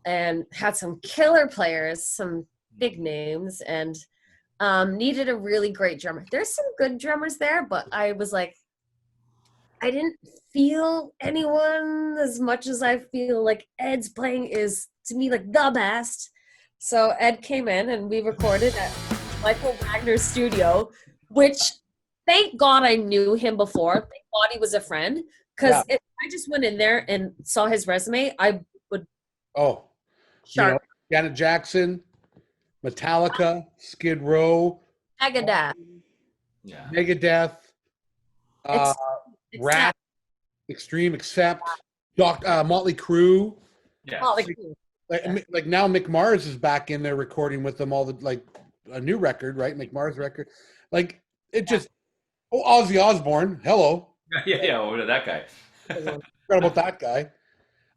and had some killer players, some big names, and needed a really great drummer. There's some good drummers there, but I was like, I didn't feel anyone as much as I feel like Ed's playing is, to me, like the best. So Ed came in and we recorded at Michael Wagner's studio, which thank God I knew him before. Thank God he was a friend. Because if I just went in there and saw his resume, I would. Oh, sharp. You know, Janet Jackson, Metallica, Skid Row, Megadeth. Yeah. Megadeth, Rat, Extreme, Sept, Motley Crue. Yeah. Motley Crue. Like now Mick Mars is back in there recording with them all the, like, a new record, right? Mick Mars record. Like it just Ozzy Osbourne. Hello. Yeah. What about that guy? Forgot about that guy.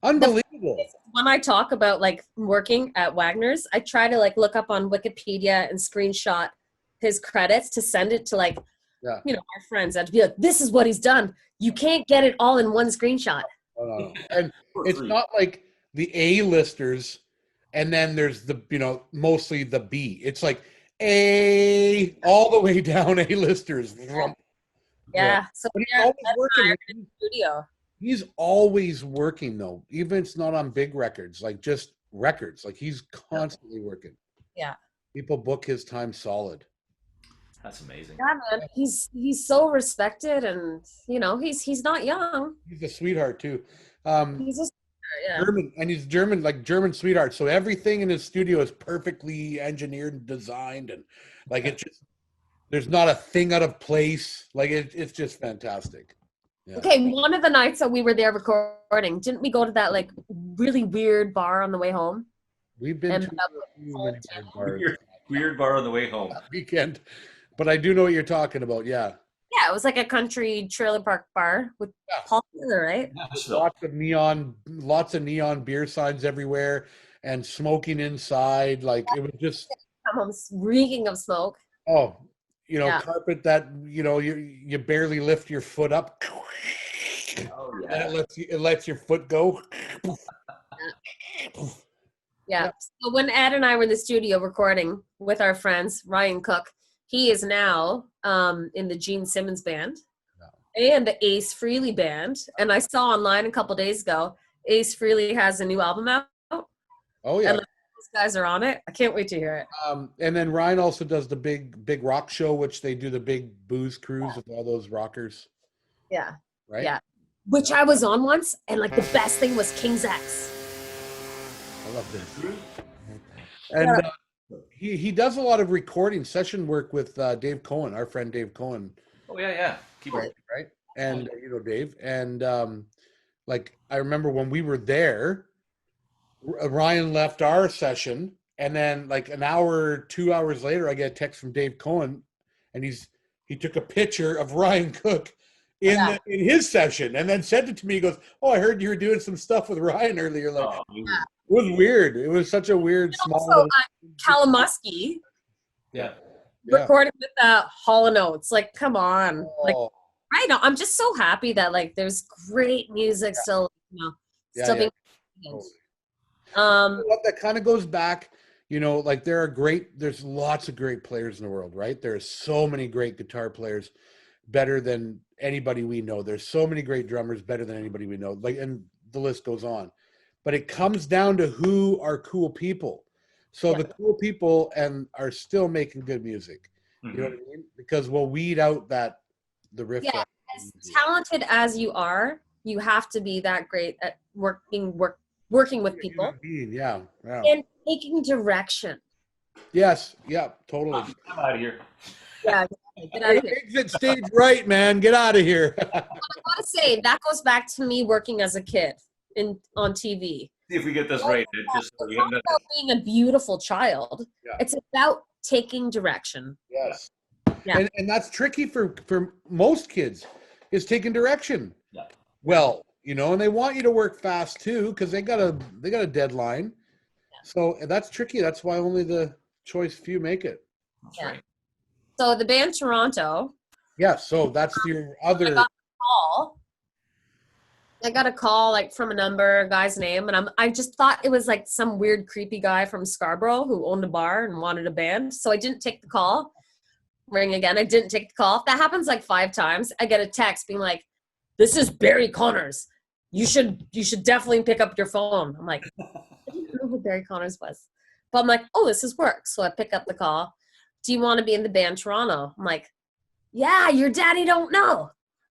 Unbelievable. When I talk about like working at Wagner's, I try to like look up on Wikipedia and screenshot his credits to send it to like, you know, our friends, and to be like, this is what he's done. You can't get it all in one screenshot. And it's not like the A-listers and then there's the, you know, mostly the B. It's like A all the way down A-listers. Yeah. So but he's always working in the studio. He's always working though, even if it's not on big records, like just records. Like he's constantly working. Yeah. People book his time solid. That's amazing. Yeah, man. He's so respected, and you know, he's not young. He's a sweetheart too. He's a German, and he's German, like German sweetheart. So everything in his studio is perfectly engineered and designed, and like it just, there's not a thing out of place. Like it's just fantastic. Yeah. Okay, one of the nights that we were there recording, didn't we go to that like really weird bar on the way home? We've been to a few weird bar on the way home. Weekend, but I do know what you're talking about. Yeah. Yeah, it was like a country trailer park bar with Paul Taylor, right? Lots of neon beer signs everywhere, and smoking inside. Like it was just Come home reeking of smoke. Oh, you know, carpet that, you know, you barely lift your foot up. Oh yeah. And it lets your foot go. Yeah. So when Ed and I were in the studio recording with our friends, Ryan Cook He is now in the Gene Simmons band and the Ace Frehley band. And I saw online a couple days ago, Ace Frehley has a new album out. Oh yeah. And these guys are on it. I can't wait to hear it. And then Ryan also does the big rock show, which they do the big booze cruise with all those rockers. Yeah. Right. Yeah. Which I was on once, and like the best thing was King's X. I love this. And he does a lot of recording session work with Dave Cohen, our friend Dave Cohen. Oh yeah. Keyboard. Right. And you know Dave. And like I remember when we were there, Ryan left our session, and then like an hour, 2 hours later, I get a text from Dave Cohen, and he took a picture of Ryan Cook in his session, and then sent it to me. He goes, "Oh, I heard you were doing some stuff with Ryan earlier." Like, it was weird. It was such a weird small. Also, Kalamusky. Yeah. Recorded with Hall & Oates. Like, come on. Like, right now, I'm just so happy that like there's great music still, still being. That kind of goes back, like there's lots of great players in the world, right? There's so many great guitar players, better than anybody we know. There's so many great drummers, better than anybody we know. Like, and the list goes on. But it comes down to who are cool people. So the cool people are still making good music. You know what I mean? Because we'll weed out the riff. Yeah, as talented as you are, you have to be that great at working with people. Yeah. And taking direction. Yes. Yeah. Totally. I'm out of here. Yeah. Get out of here. Exit stage right, man. Get out of here. I want to say that goes back to me working as a kid on TV. See if we get this right. It's not about being a beautiful child. Yeah. It's about taking direction. Yes. Yeah. And that's tricky for most kids, is taking direction. Yeah. Well, and they want you to work fast too, because they got a deadline. Yeah. So that's tricky. That's why only the choice few make it. That's right. So the band Toronto. Yeah. So that's your other. I got a call like from a guy's name, and I just thought it was like some weird creepy guy from Scarborough who owned a bar and wanted a band. So I didn't take the call. Ring again. I didn't take the call. If that happens like 5 times, I get a text being like, "This is Barry Connors. You should definitely pick up your phone." I'm like, I didn't know who Barry Connors was. But I'm like, oh, this is work. So I pick up the call. Do you want to be in the band Toronto? I'm like, yeah, Your Daddy Don't Know.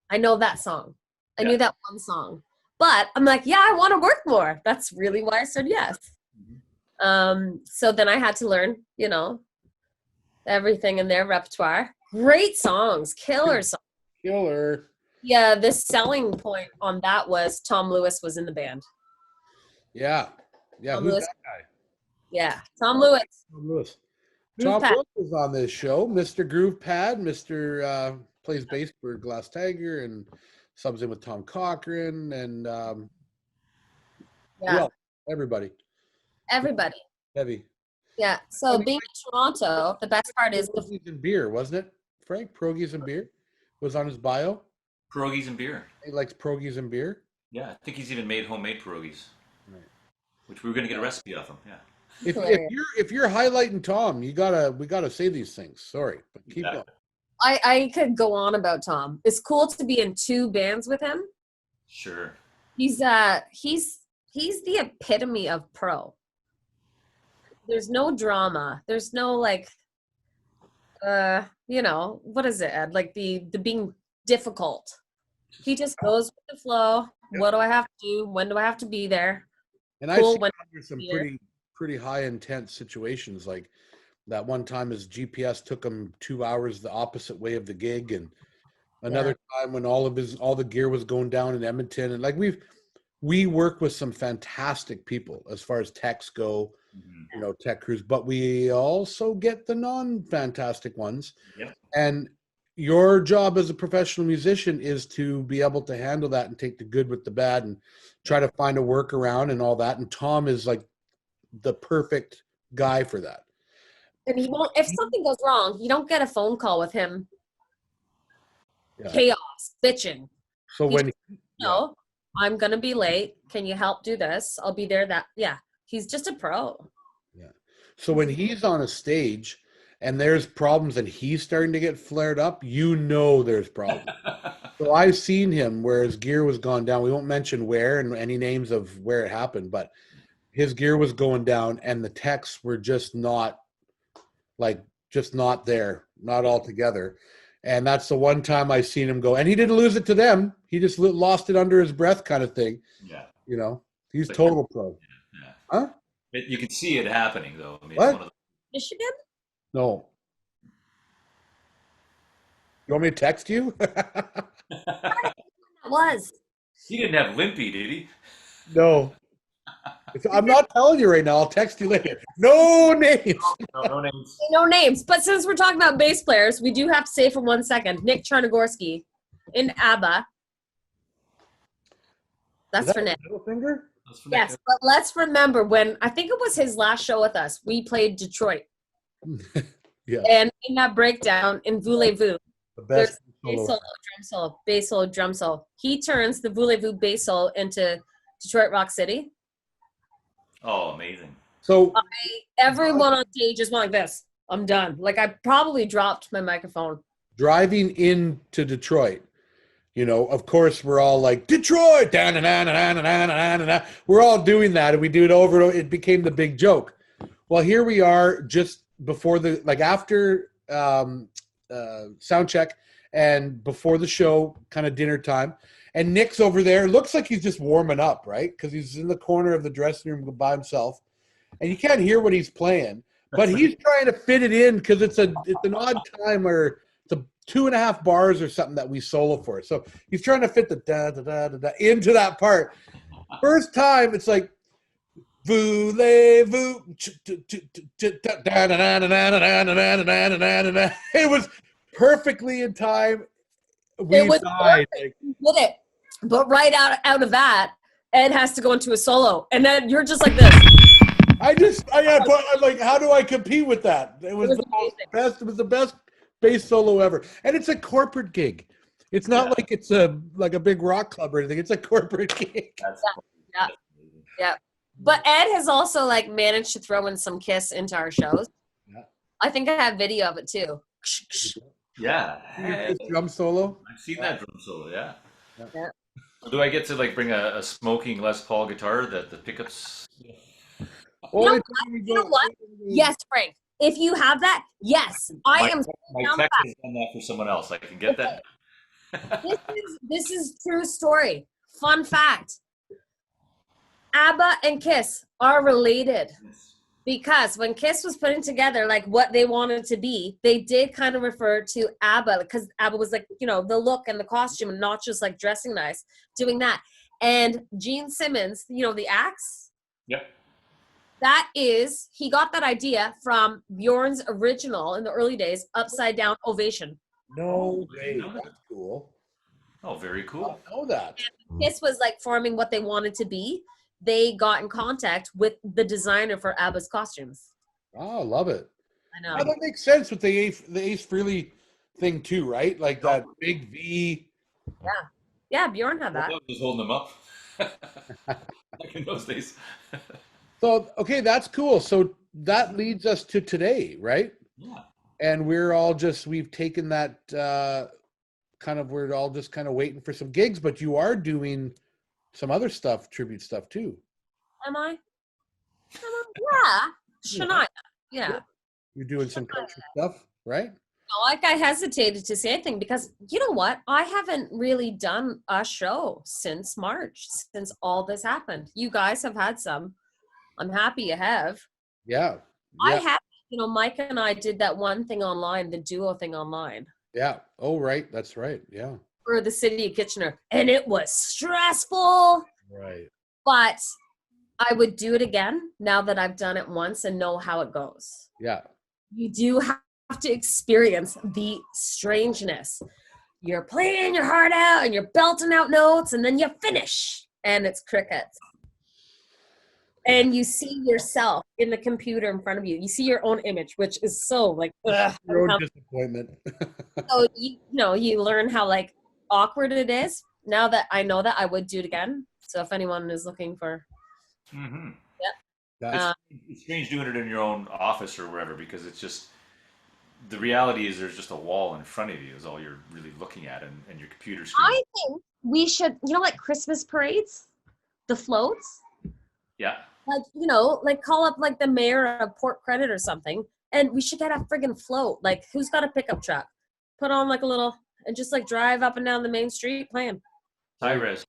I know that song. I knew that one song. But I'm like, yeah, I want to work more. That's really why I said yes. So then I had to learn, everything in their repertoire. Great songs. Killer songs. Killer. Yeah, the selling point on that was Tom Lewis was in the band. Yeah. Yeah, who's that guy? Yeah, Tom Lewis. Tom Lewis. Tom Lewis is on this show. Mr. Groove Pad. Mr. Plays bass for Glass Tiger and subs in with Tom Cochran and everybody. Everybody. Heavy. Yeah. So being in Toronto, the best part is Pierogies and beer, wasn't it? Frank, Pierogies and beer was on his bio. Pierogies and beer. He likes pierogies and beer. Yeah, I think he's even made homemade pierogies, which we were going to get a recipe off him. Yeah. If you're highlighting Tom, we gotta say these things. Sorry, but keep going. I could go on about Tom. It's cool to be in 2 bands with him. Sure. He's the epitome of pro. There's no drama. There's no like what is it, Ed? Like the being difficult. He just goes with the flow. Yep. What do I have to do? When do I have to be there? And I've seen under some pretty high intense situations, like that one time his GPS took him 2 hours the opposite way of the gig, and another time when all the gear was going down in Edmonton, and like we work with some fantastic people as far as techs go, tech crews, but we also get the non-fantastic ones. Yep. And your job as a professional musician is to be able to handle that and take the good with the bad and try to find a workaround and all that. And Tom is like the perfect guy for that. And he won't, if something goes wrong, you don't get a phone call with him. Chaos, bitching. So I'm going to be late. Can you help do this? I'll be there. He's just a pro. Yeah. So when he's on a stage and there's problems and he's starting to get flared up, there's problems. So I've seen him where his gear was gone down. We won't mention where and any names of where it happened, but his gear was going down and the techs were just not there, not all together. And that's the one time I've seen him go, and he didn't lose it to them. He just lost it under his breath kind of thing. Yeah. He's total pro. Yeah. Huh? You can see it happening, though. I mean, What? It's one of Michigan? No. You want me to text you? It was. He didn't have Limpy, did he? No. I'm not telling you right now. I'll text you later. No names. No names. No names. But since we're talking about bass players, we do have to say for 1 second, Nick Charnogorski in ABBA. That's for Nick. Middle finger? Yes, but let's remember when, I think it was his last show with us, we played Detroit. Yeah. And in that breakdown, in Voulez-Vous, The best bass solo, drum solo, bass solo, drum solo. He turns the Voulez-Vous bass solo into Detroit Rock City. Oh, amazing. So Everyone on stage just went like this. I'm done. Like, I probably dropped my microphone. driving into Detroit, of course we're all like Detroit, we're all doing that, and we do it over and over. It became the big joke. Well, here we are just before after sound check and before the show, kind of dinner time, and Nick's over there. Looks like he's just warming up, right? Because he's in the corner of the dressing room by himself, and you can't hear what he's playing, but he's trying to fit it in because it's an odd time where it's a 2.5 bars or something that we solo for. So he's trying to fit the da da da da da into that part. First time, it's like voulez-vous. It was perfectly in time. We died. With it. But right out of that, Ed has to go into a solo. And then you're just like this. But I'm like, how do I compete with that? It was the best bass solo ever. And it's a corporate gig. It's not like it's a big rock club or anything. It's a corporate gig. Yeah. But Ed has also managed to throw in some Kiss into our shows. Yeah. I think I have video of it too. Yeah. Drum solo. I've seen that drum solo, yeah. Yeah. Do I get to bring a smoking Les Paul guitar that the pickups? You know what? Yes, Frank. If you have that, yes. I am. My tech has done that for someone else. I can get that. This is true story. Fun fact. ABBA and Kiss are related because when Kiss was putting together what they wanted to be, they did kind of refer to ABBA because ABBA was the look and the costume and not just dressing nice, doing that. And Gene Simmons, the axe. Yep. He got that idea from Bjorn's original in the early days, Upside Down Ovation. No way. That's cool. Oh, very cool. I know that. And Kiss was forming what they wanted to be. They got in contact with the designer for ABBA's costumes. Oh, I love it. I know. That makes sense with the Ace Frehley thing too, right? Like that big V. Yeah, Bjorn had that. I was holding them up. Back in those days. So, okay, that's cool. So that leads us to today, right? Yeah. And we've taken that we're all just kind of waiting for some gigs, but you are doing some other stuff, tribute stuff too. Am I? Yeah. Shania. Yeah. You're doing some country stuff, right? No, I hesitated to say anything because you know what? I haven't really done a show since March, since all this happened. You guys have had some. I'm happy you have. Yeah. I have, Mike and I did that one thing online, the duo thing online. Yeah. Oh, right. That's right. Yeah. For the city of Kitchener. And it was stressful. Right. But I would do it again now that I've done it once and know how it goes. Yeah. You do have to experience the strangeness. You're playing your heart out and you're belting out notes and then you finish and it's crickets. And you see yourself in the computer in front of you. You see your own image, which is so your own disappointment. So you learn how awkward it is. Now that I know that, I would do it again. So if anyone is looking for, it's strange doing it in your own office or wherever because it's just the reality is there's just a wall in front of you is all you're really looking at, and your computer screen. I think we should, like Christmas parades, the floats. Yeah. Like, like call up like the mayor of Port Credit or something, and we should get a friggin' float. Like, who's got a pickup truck? Put on like a little, and just like drive up and down the main street playing. Hi-res.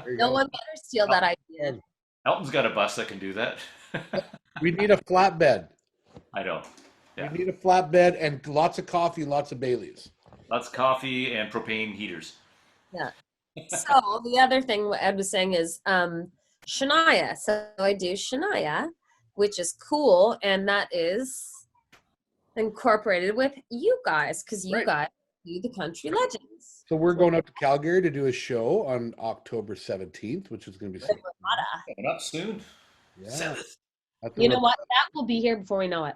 No one better steal that idea. Elton's got a bus that can do that. We need a flatbed. I know. Yeah. We need a flatbed and lots of coffee, lots of Baileys. Lots of coffee and propane heaters. Yeah. So the other thing what Ed was saying is Shania. So I do Shania, which is cool, and that is incorporated with you guys, because you guys do the country legends. So we're going up to Calgary to do a show on October 17th, which is going to be coming up soon. Yeah. You know what? That will be here before we know it.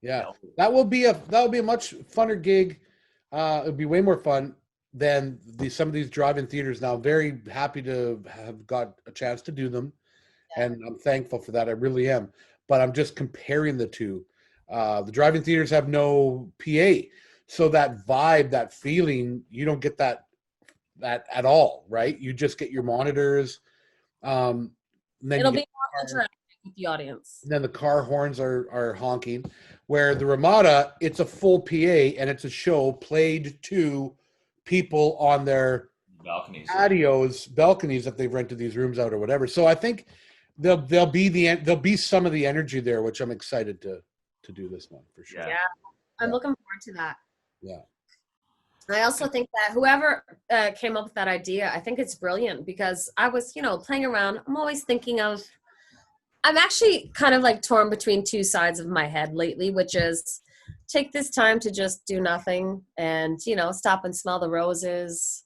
Yeah, that will be a much funner gig. It'll be way more fun than some of these drive-in theaters. Now, I'm very happy to have got a chance to do them, and I'm thankful for that. I really am. But I'm just comparing the two. The drive-in theaters have no PA, so that vibe, that feeling, you don't get that at all, right? You just get your monitors. Then it'll be more interactive with the audience. And then the car horns are honking. Where the Ramada, it's a full PA and it's a show played to people on their balconies, balconies that they've rented these rooms out or whatever. So I think there'll be some of the energy there, which I'm excited to do this one for sure. Yeah, I'm looking forward to that. Yeah. I also think that whoever came up with that idea, I think it's brilliant, because I was, playing around. I'm always thinking I'm actually kind of like torn between two sides of my head lately, which is take this time to just do nothing and, stop and smell the roses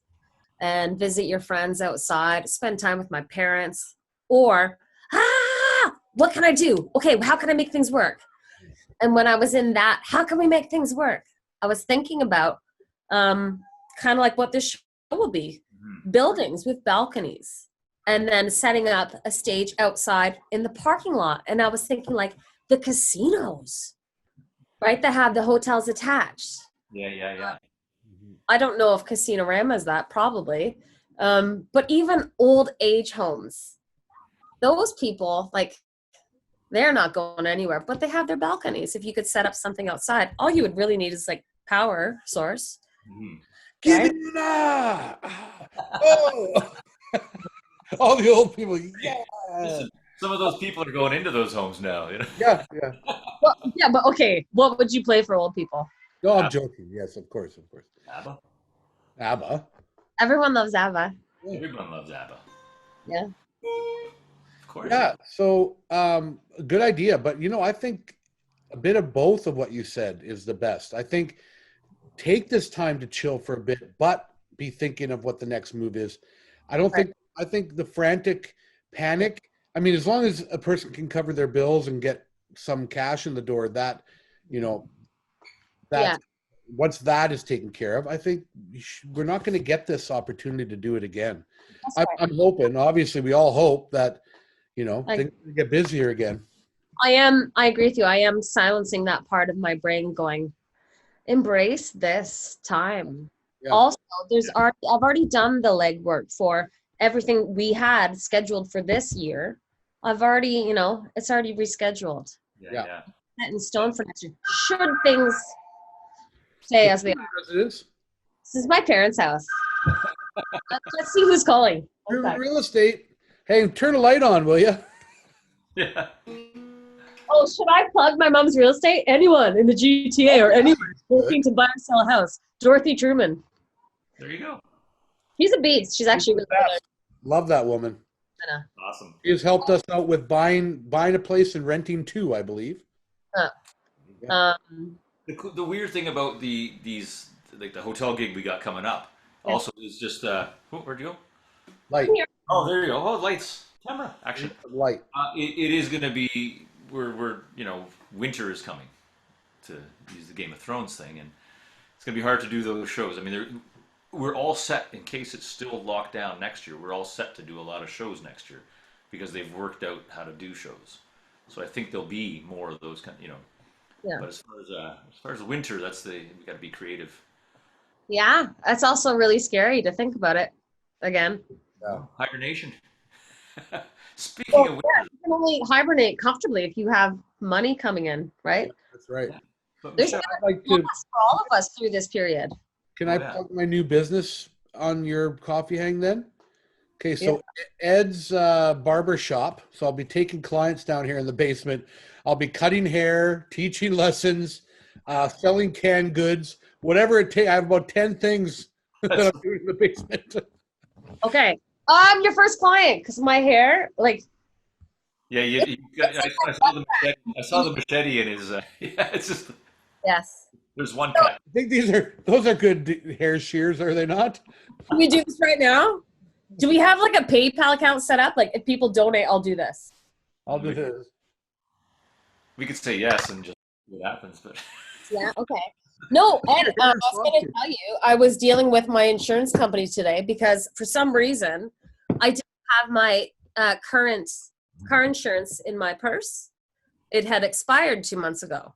and visit your friends outside, spend time with my parents, or, what can I do? Okay, how can I make things work? And when I was in that, how can we make things work? I was thinking about kind of like what this show will be, buildings with balconies, and then setting up a stage outside in the parking lot. And I was thinking like the casinos, right, that have the hotels attached. Yeah. I don't know if Casino-rama is that, probably. But even old age homes, those people, like, they're not going anywhere, but they have their balconies. If you could set up something outside, all you would really need is like power source. Give me that! Oh! All the old people. Yeah. Listen, some of those people are going into those homes now. Yeah. Well, yeah, but okay. What would you play for old people? No, I'm joking. Yes, of course. ABBA. Everyone loves ABBA. Everyone loves ABBA. Yeah. Of course. Yeah. So, good idea. But I think a bit of both of what you said is the best. I think take this time to chill for a bit, but be thinking of what the next move is. I think the frantic panic, I mean, as long as a person can cover their bills and get some cash in the door, once that is taken care of, I think we're not going to get this opportunity to do it again. I'm hoping, obviously we all hope that, things get busier again. I agree with you. I am silencing that part of my brain going, embrace this time. Yeah. Also, I've already done the legwork for everything we had scheduled for this year. I've already, it's already rescheduled. Yeah. Set in stone for next year. Should things stay as they are. This is my parents' house. Let's see who's calling. Real estate. Hey, turn a light on, will you? Yeah. Oh, should I plug my mom's real estate? Anyone in the GTA or anyone looking to buy or sell a house? Dorothy Truman. There you go. She's a beast. She's actually really good. Love that woman. Awesome. She has helped us out with buying a place and renting two, I believe. The weird thing about these like the hotel gig we got coming up also is just where'd you go? Light. Oh, there you go. Oh, lights, camera, action. Light. It is going to be we're winter is coming, to use the Game of Thrones thing, and it's going to be hard to do those shows. I mean, we're all set in case it's still locked down next year. We're all set to do a lot of shows next year because they've worked out how to do shows. So I think there'll be more of those kind. Yeah. But as far as winter, we got to be creative. Yeah, that's also really scary to think about it again. Yeah. Hibernation. Speaking Well, of yeah, winter, you can only hibernate comfortably if you have money coming in, right? That's right. yeah. But There's Michelle, I'd like gonna be to. loss for all of us through this period. Can oh I yeah, plug my new business on your coffee hang then? Okay, Yeah. so Ed's barber shop. So I'll be taking clients down here in the basement. I'll be cutting hair, teaching lessons, selling canned goods, whatever it takes. I have about 10 things that that's, I'm doing in the basement. Okay. I'm your first client because my hair, like, yeah. I saw the machete in his. Yeah, it's just yes. there's one So, cut. I think those are good hair shears, are they not? can we do this right now? Do we have like a PayPal account set up? Like, if people donate, I'll do this. I'll do this. We could say yes and just see what happens, but Yeah. Okay. No, and I was going to tell you, I was dealing with my insurance company today because for some reason I didn't have my current car insurance in my purse. It had expired 2 months ago.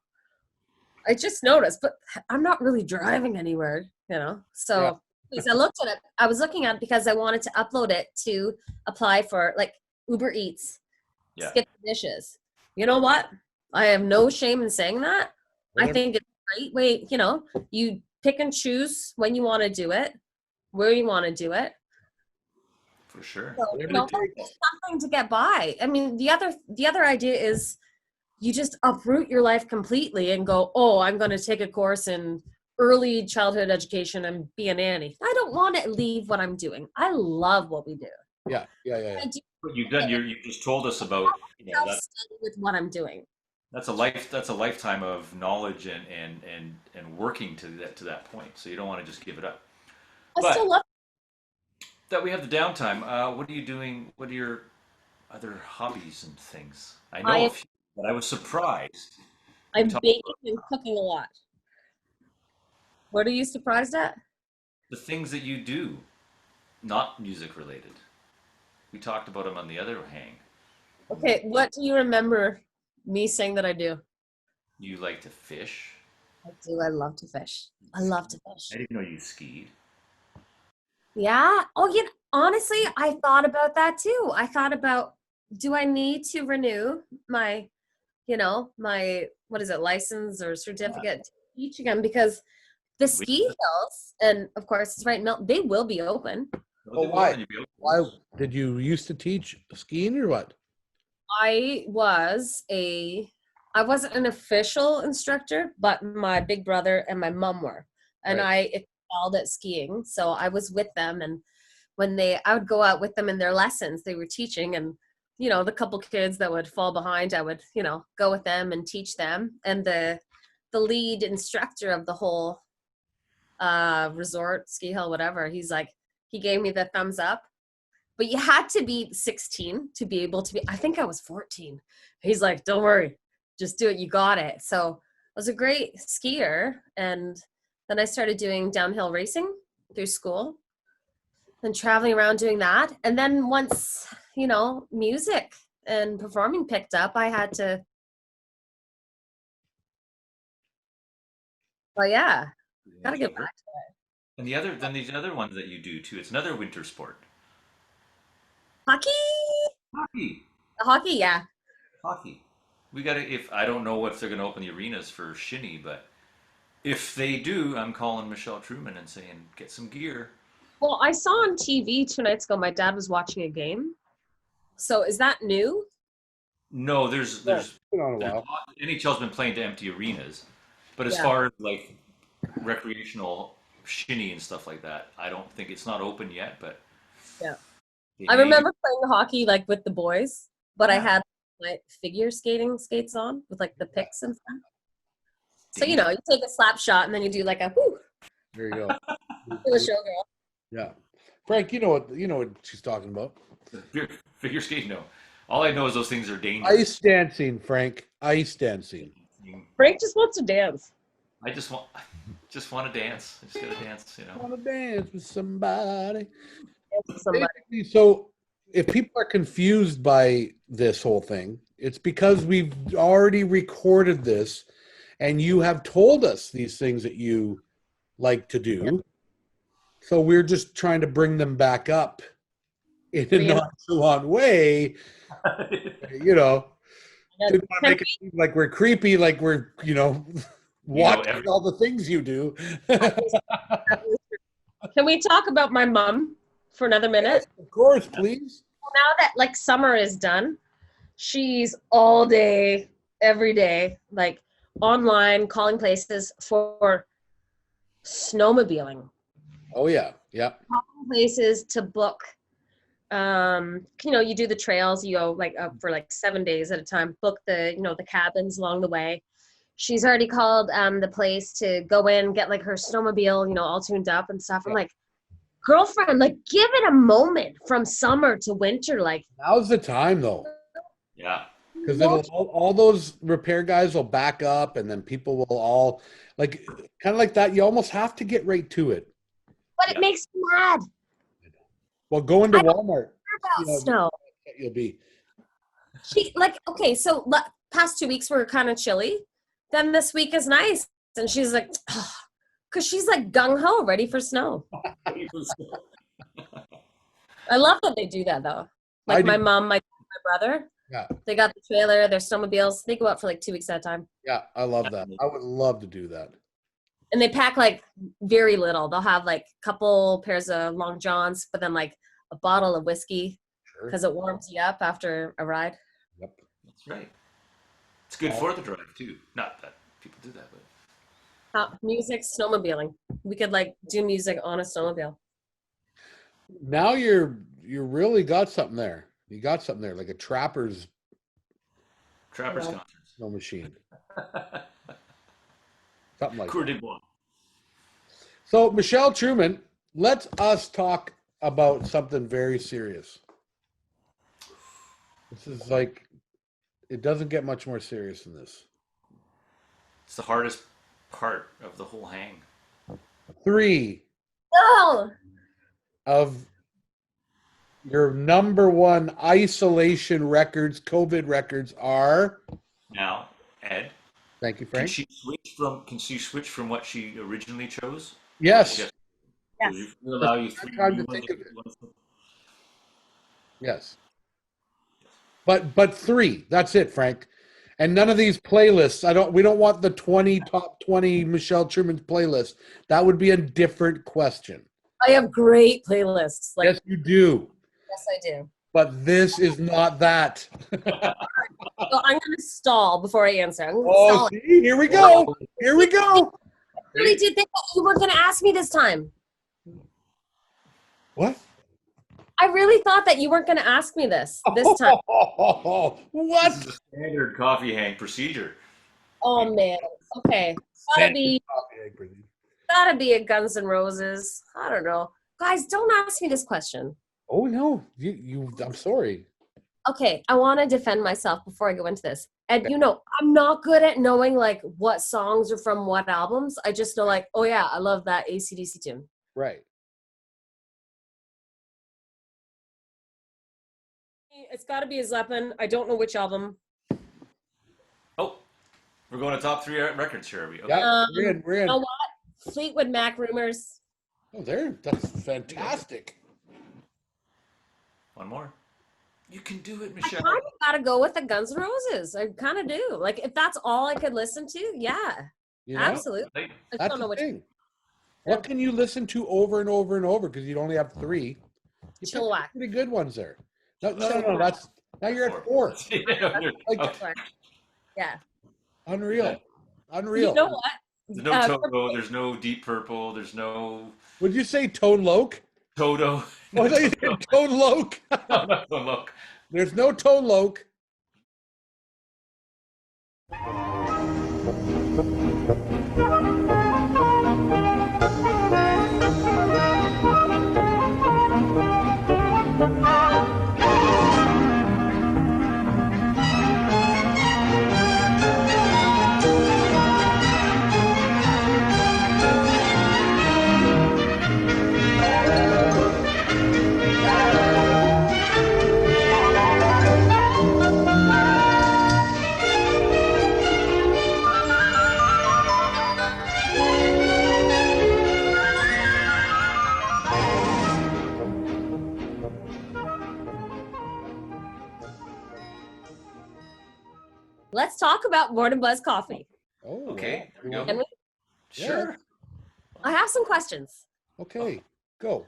I just noticed, but I'm not really driving anywhere, you know. So because I looked at it, I was looking at it because I wanted to upload it to apply for like Uber Eats, yeah, skip the dishes. You know what? I have no shame in saying that. I Whatever. think it's a great way, you know, you pick and choose when you want to do it, where you want to do it. for sure. So, you Whatever know, it takes. that's something to get by. I mean, the other idea is you just uproot your life completely and go, oh, I'm going to take a course in early childhood education and be a nanny. I don't want to leave what I'm doing. I love what we do. Yeah. I do What you've done, you just told us about. self-study with what I'm doing. That's a lifetime of knowledge and working to that point. So you don't want to just give it up. I But still love that we have the downtime. What are you doing? What are your other hobbies and things? I know a few, but I was surprised. You I'm talked baking about and cooking a lot. What are you surprised at? the things that you do, not music related. We talked about them on the other hang. Okay, what do you remember me saying that I do? You like to fish. I do. I love to fish. I love to fish. I didn't know you skied. Yeah. Oh, yeah. Honestly, I thought about that too. I thought about, do I need to renew my, my, what is it, license or certificate to teach again? Because the ski hills, and of course, it's right in Milton, they will be open. Oh, why? Why did you used to teach skiing or what? I wasn't an official instructor, but my big brother and my mom were, and Right. I excelled at skiing. So I was with them, and I would go out with them in their lessons, they were teaching, and the couple kids that would fall behind, I would go with them and teach them. And the lead instructor of the whole resort, ski hill, whatever, he gave me the thumbs up. But you had to be 16 to be able to be, I think I was 14. He's like, don't worry, just do it. You got it. So I was a great skier. And then I started doing downhill racing through school and traveling around doing that. And then once, music and performing picked up, I had to, well, yeah, got to get back to it. And these other ones that you do too. It's another winter sport. Hockey? Hockey. Hockey, yeah. Hockey. We gotta. If I don't know if they're gonna open the arenas for shinny, but if they do, I'm calling Michelle Truman and saying, get some gear. Well, I saw on TV 2 nights ago, my dad was watching a game. So is that new? No, there's It's been on a while. NHL's been playing to empty arenas, but as Yeah. far as like recreational shinny and stuff like that, I don't think it's not open yet. But Yeah. they I may- remember playing hockey like with the boys, but I Yeah. had my figure skating skates on with like the picks and stuff. So you take a slap shot and then you do like a whoo, There you go. to a showgirl. Yeah. Frank, you know what she's talking about. Figure skate. No, all I know is those things are dangerous. Ice dancing, Frank. Ice dancing. Frank just wants to dance. I just want to dance. I just gotta dance. I want to dance with somebody. Dance with somebody. Basically, so if people are confused by this whole thing, it's because we've already recorded this and you have told us these things that you like to do. So we're just trying to bring them back up in a nonchalant way. You know, didn't want to make it seem like we're creepy, like we're, watching all the things you do. Can we talk about my mom for another minute? Yes, of course, please. Now that like summer is done, she's all day, every day, like online calling places for snowmobiling. Oh yeah, yeah. Calling places to book. You do the trails, you go like up for like 7 days at a time, book the cabins along the way. She's already called the place to go in, get like her snowmobile, all tuned up and stuff. I'm like, girlfriend, like give it a moment from summer to winter. Like now's the time though. Yeah. Because all those repair guys will back up, and then people will all like kind of like that. You almost have to get right to it. But it makes me mad. Well, go into Walmart. Snow. You'll be. So past 2 weeks were kind of chilly. Then this week is nice, and she's like, because she's like gung ho, ready for snow. I love that they do that though. Like my mom, my brother. Yeah. They got the trailer, their snowmobiles. They go out for like 2 weeks at a time. Yeah, I love that. I would love to do that. And they pack like very little. They'll have like a couple pairs of long johns, but then like a bottle of whiskey because it warms you up after a ride. Yep. That's right. It's good for the drive too. Not that people do that, but music, snowmobiling. We could like do music on a snowmobile. Now you really got something there. You got something there, like a trapper's concert. Snow machine. Something like Cour that. des Bois. So, Michelle Truman, let us talk about something very serious. This is like, it doesn't get much more serious than this. It's the hardest part of the whole hang. 3 Oh! of your number 1 isolation records, COVID records are. Now, Ed. Thank you, Frank. Can she switch from what she originally chose? Yes. Yes. We'll allow you 3 Time to think of it. Yes. But 3. That's it, Frank. And none of these playlists. We don't want the top 20 Michelle Truman's playlist. That would be a different question. I have great playlists. Yes, you do. Yes, I do. But this is not that. So I'm going to stall before I answer. See, here we go. Here we go. I really did think that you were going to ask me this time. What? I really thought that you weren't going to ask me this time. What? This is the standard coffee hang procedure. Oh, man. Okay. Gotta be a Guns N' Roses. I don't know. Guys, don't ask me this question. Oh, no. I'm sorry. Okay, I want to defend myself before I go into this. And I'm not good at knowing like what songs are from what albums. I just know like, oh yeah, I love that AC/DC tune. Right. It's got to be a Zeppelin. I don't know which album. Oh, we're going to top 3 records here, are we? Okay. Yeah, we're in. You know what? Fleetwood Mac Rumors. Oh, that's fantastic. One more. You can do it, I Michelle. kind of got to go with the Guns N' Roses. I kind of do. Like, if that's all I could listen to, yeah. Absolutely. That's the thing. What can you listen to over and over and over? Because you only have 3. Chilliwack. Pretty good ones there. No. Now you're at 4. Yeah. Unreal. You know what? There's no Toto. There's no Deep Purple. There's no. Would you say Tone Loc? Toto. Oh, I thought you said Tone Loc. No, not Tone Loc. There's no Tone Loc. about Mornin Buzz coffee. Oh, Okay, there we wow. go. Can we? Sure. I have some questions. Okay, go.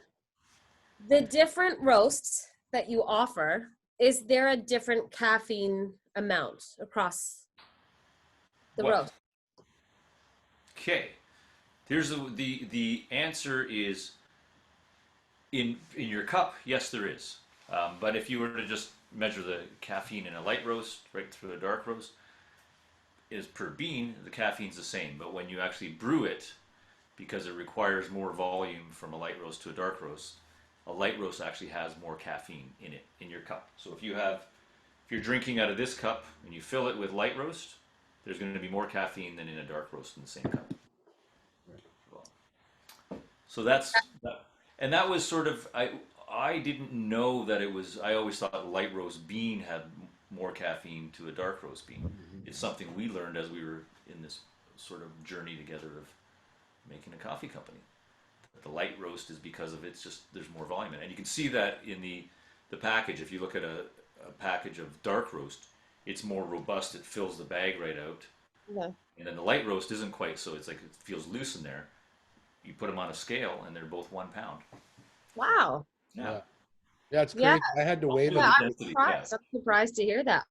The different roasts that you offer, is there a different caffeine amount across the What? roast? Okay. Here's the answer is in your cup. Yes, there is. But if you were to just measure the caffeine in a light roast right through a dark roast, is per bean the caffeine's the same. But when you actually brew it, because it requires more volume from a light roast to a dark roast, a light roast actually has more caffeine in it in your cup. So if you're drinking out of this cup and you fill it with light roast, there's going to be more caffeine than in a dark roast in the same cup. So that's that, and that was sort of I didn't know that it was. I always thought light roast bean had more caffeine to a dark roast bean. It's something we learned as we were in this sort of journey together of making a coffee company. The light roast is because of it's just there's more volume in it. And you can see that in the package. If you look at a package of dark roast, it's more robust. It fills the bag right out. Okay. And then the light roast isn't quite so. It's like it feels loose in there. You put them on a scale, and they're both 1 pound. Wow. Yeah. Yeah, it's crazy. Yeah. I had to weigh them. Yeah, I'm Density, surprised. I'm surprised to hear that.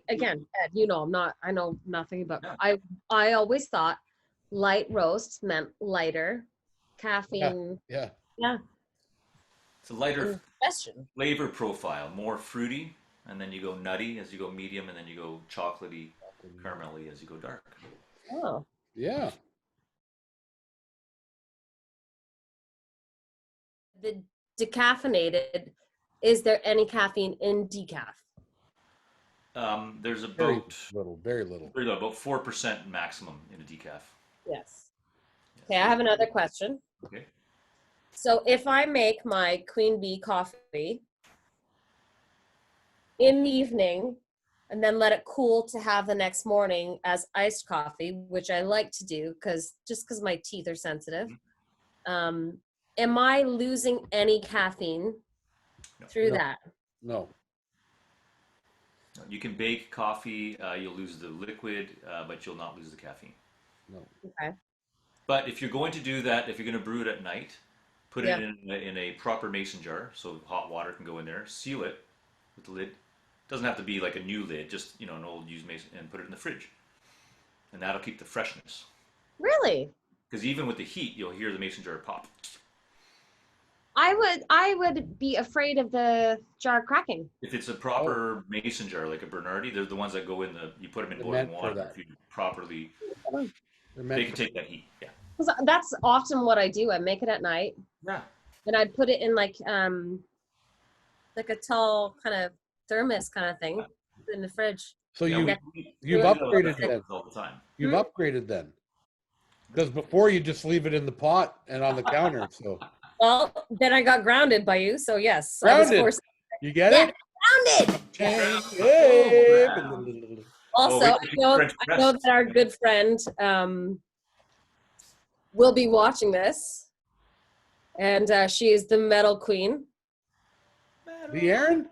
Again, Ed, I know nothing about, Yeah. I always thought light roast meant lighter caffeine. Yeah. Yeah. It's a lighter Question. flavor profile, more fruity, and then you go nutty as you go medium, and then you go chocolatey, caramelly as you go dark. Oh. Yeah. The decaffeinated, is there any caffeine in decaf? There's Very about little, very little. about 4% maximum in a decaf. Yes. Okay, I have another question. Okay. So if I make my queen bee coffee in the evening and then let it cool to have the next morning as iced coffee, which I like to do because my teeth are sensitive, am I losing any caffeine through No. that? No. You can bake coffee. You'll lose the liquid, but you'll not lose the caffeine. No. Okay. But if you're going to do that, if you're going to brew it at night, put Yeah. it in a proper mason jar so hot water can go in there. Seal it with the lid. Doesn't have to be like a new lid, just an old used mason, and put it in the fridge, and that'll keep the freshness. Really? Because even with the heat, you'll hear the mason jar pop. I would be afraid of the jar cracking. If it's a proper mason jar, like a Bernardi, they're the ones that go in you put them in They're boiling meant for water. that. If you properly, They're they meant can for take that heat. Yeah. 'Cause that's often what I do. I make it at night Yeah. and I'd put it in like a tall kind of thermos kind of thing in the fridge. So Yeah, you've we do that upgraded with then. all the time. You've upgraded then. Because before you just leave it in the pot and on the counter. So Well, then I got grounded by you, so yes, I was grounded. forced. You get Yeah, it? grounded. Hey. Also, Oh, I know that our good friend will be watching this, and she is the metal queen. The Aaron?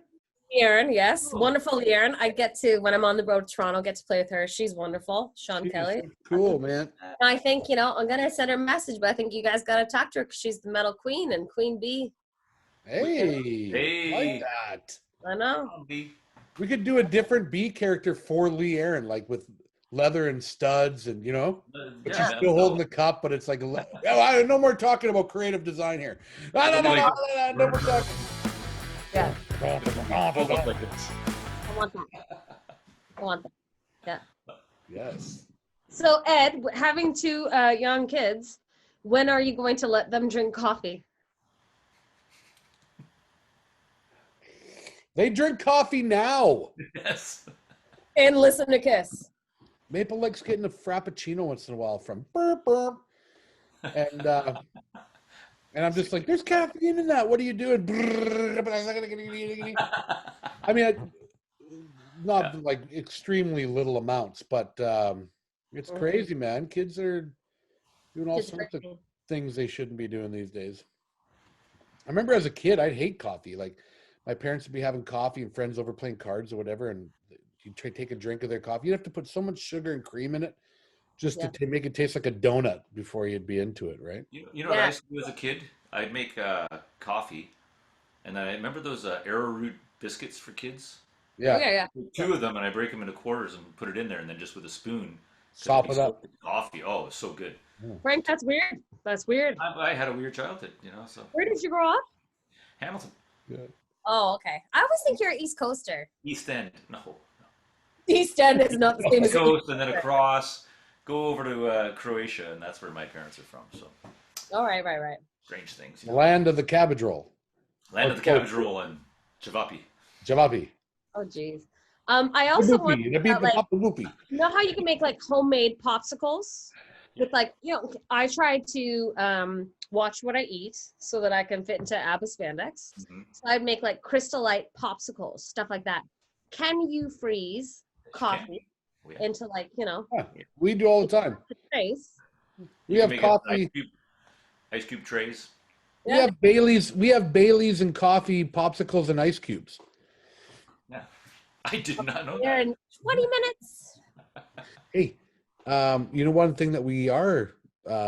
Erin, yes, Oh. wonderful Erin. I get to, when I'm on the road to Toronto, get to play with her. She's wonderful. Sean She's Kelly. so cool, man. I think, I'm going to send her a message, but I think you guys got to talk to her because she's the metal queen and queen bee. Hey. Like that. I know. We could do a different bee character for Lee Aaron, like with leather and studs and, but she's still holding the cup, but it's like, no more talking about creative design here. No more talking. Yeah. Oh, I want that. I want that. Yeah. Yes. So, Ed, having two young kids, when are you going to let them drink coffee? They drink coffee now. Yes. And listen to Kiss. Maple likes getting a frappuccino once in a while from burp burp. And I'm just like, there's caffeine in that. What are you doing? I mean, not like extremely little amounts, but it's crazy, man. Kids are doing all sorts of things they shouldn't be doing these days. I remember as a kid, I'd hate coffee. Like my parents would be having coffee and friends over playing cards or whatever, and you take a drink of their coffee. You'd have to put so much sugar and cream in it just Yeah. to make it taste like a donut before you'd be into it, right? You know what I used to do as a kid? I'd make coffee, and then I remember those arrowroot biscuits for kids. Oh, Yeah, yeah. Two of them, and I break them into quarters and put it in there, and then just with a spoon, because sop it up. coffee. Oh, it's so good. Frank, that's weird. That's weird. I had a weird childhood, so Where did you grow up? Hamilton, Yeah. Oh, okay. I always think you're an East Coaster. East End, no. East End is not the same East as Coast, and then across, go over to Croatia, and that's where my parents are from. So All right. strange things. The land of the cabbage roll. Land of the cabbage roll and Javapi. Javapi. Oh, geez. I also want Whoopie. you know how you can make like homemade popsicles with like, I try to watch what I eat so that I can fit into ABBA spandex. Mm-hmm. So I'd make like Crystal Light popsicles, stuff like that. Can you freeze coffee into like, Yeah, we do all the time. trays? We have coffee. Ice cube trays. We have Bailey's. We have Bailey's and coffee popsicles and ice cubes. Yeah, I did not know There that. in 20 minutes. Hey, one thing that we are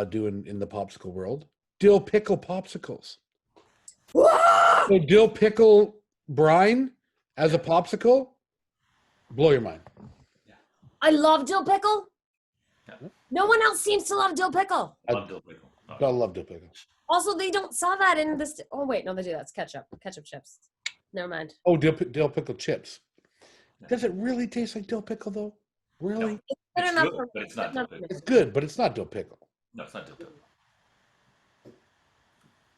doing in the popsicle world: dill pickle popsicles. So dill pickle brine as a popsicle, blow your mind. I love dill pickle. Yeah. No one else seems to love dill pickle. Love dill pickle. I love dill pickle. Also, they don't sell that in this. Oh wait, no, they do. That's ketchup. Ketchup chips. Never mind. Oh, dill pickle chips. Does it really taste like dill pickle though? Really? No. It's good It's enough good, for but it's not dill pickle. It's good, but it's not dill pickle. No, it's not dill pickle.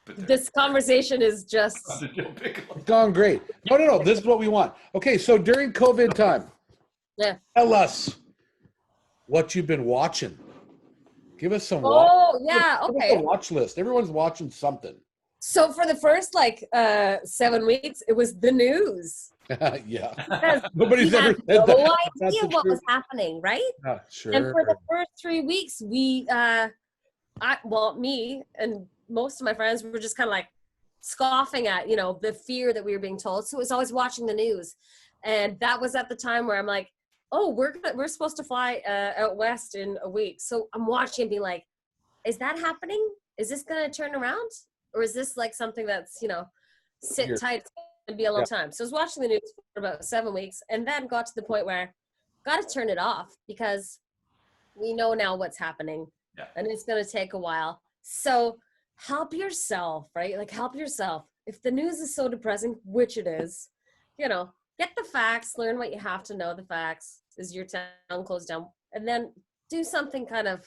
But This conversation is just. the dill pickle. It's gone great. No. This is what we want. Okay, so during COVID time, tell us what you've been watching. Give us some. Oh yeah, Give us okay. a watch list. Everyone's watching something. So for the first 7 weeks, it was the news. Yeah. Because Nobody's we ever had said no that. That's idea the what truth. was happening, right? Yeah, sure. And for the first 3 weeks, me and most of my friends were just kind of like scoffing at, the fear that we were being told. So it was always watching the news. And that was at the time where I'm like, oh, we're supposed to fly out west in a week. So I'm watching and being like, is that happening? Is this going to turn around? Or is this like something that's, sit Here. tight and be a long time? So I was watching the news for about 7 weeks and then got to the point where got to turn it off because we know now what's happening and it's going to take a while. So help yourself, right? Like help yourself. If the news is so depressing, which it is, get the facts, learn what you have to know the facts. Is your town closed down? And then do something kind of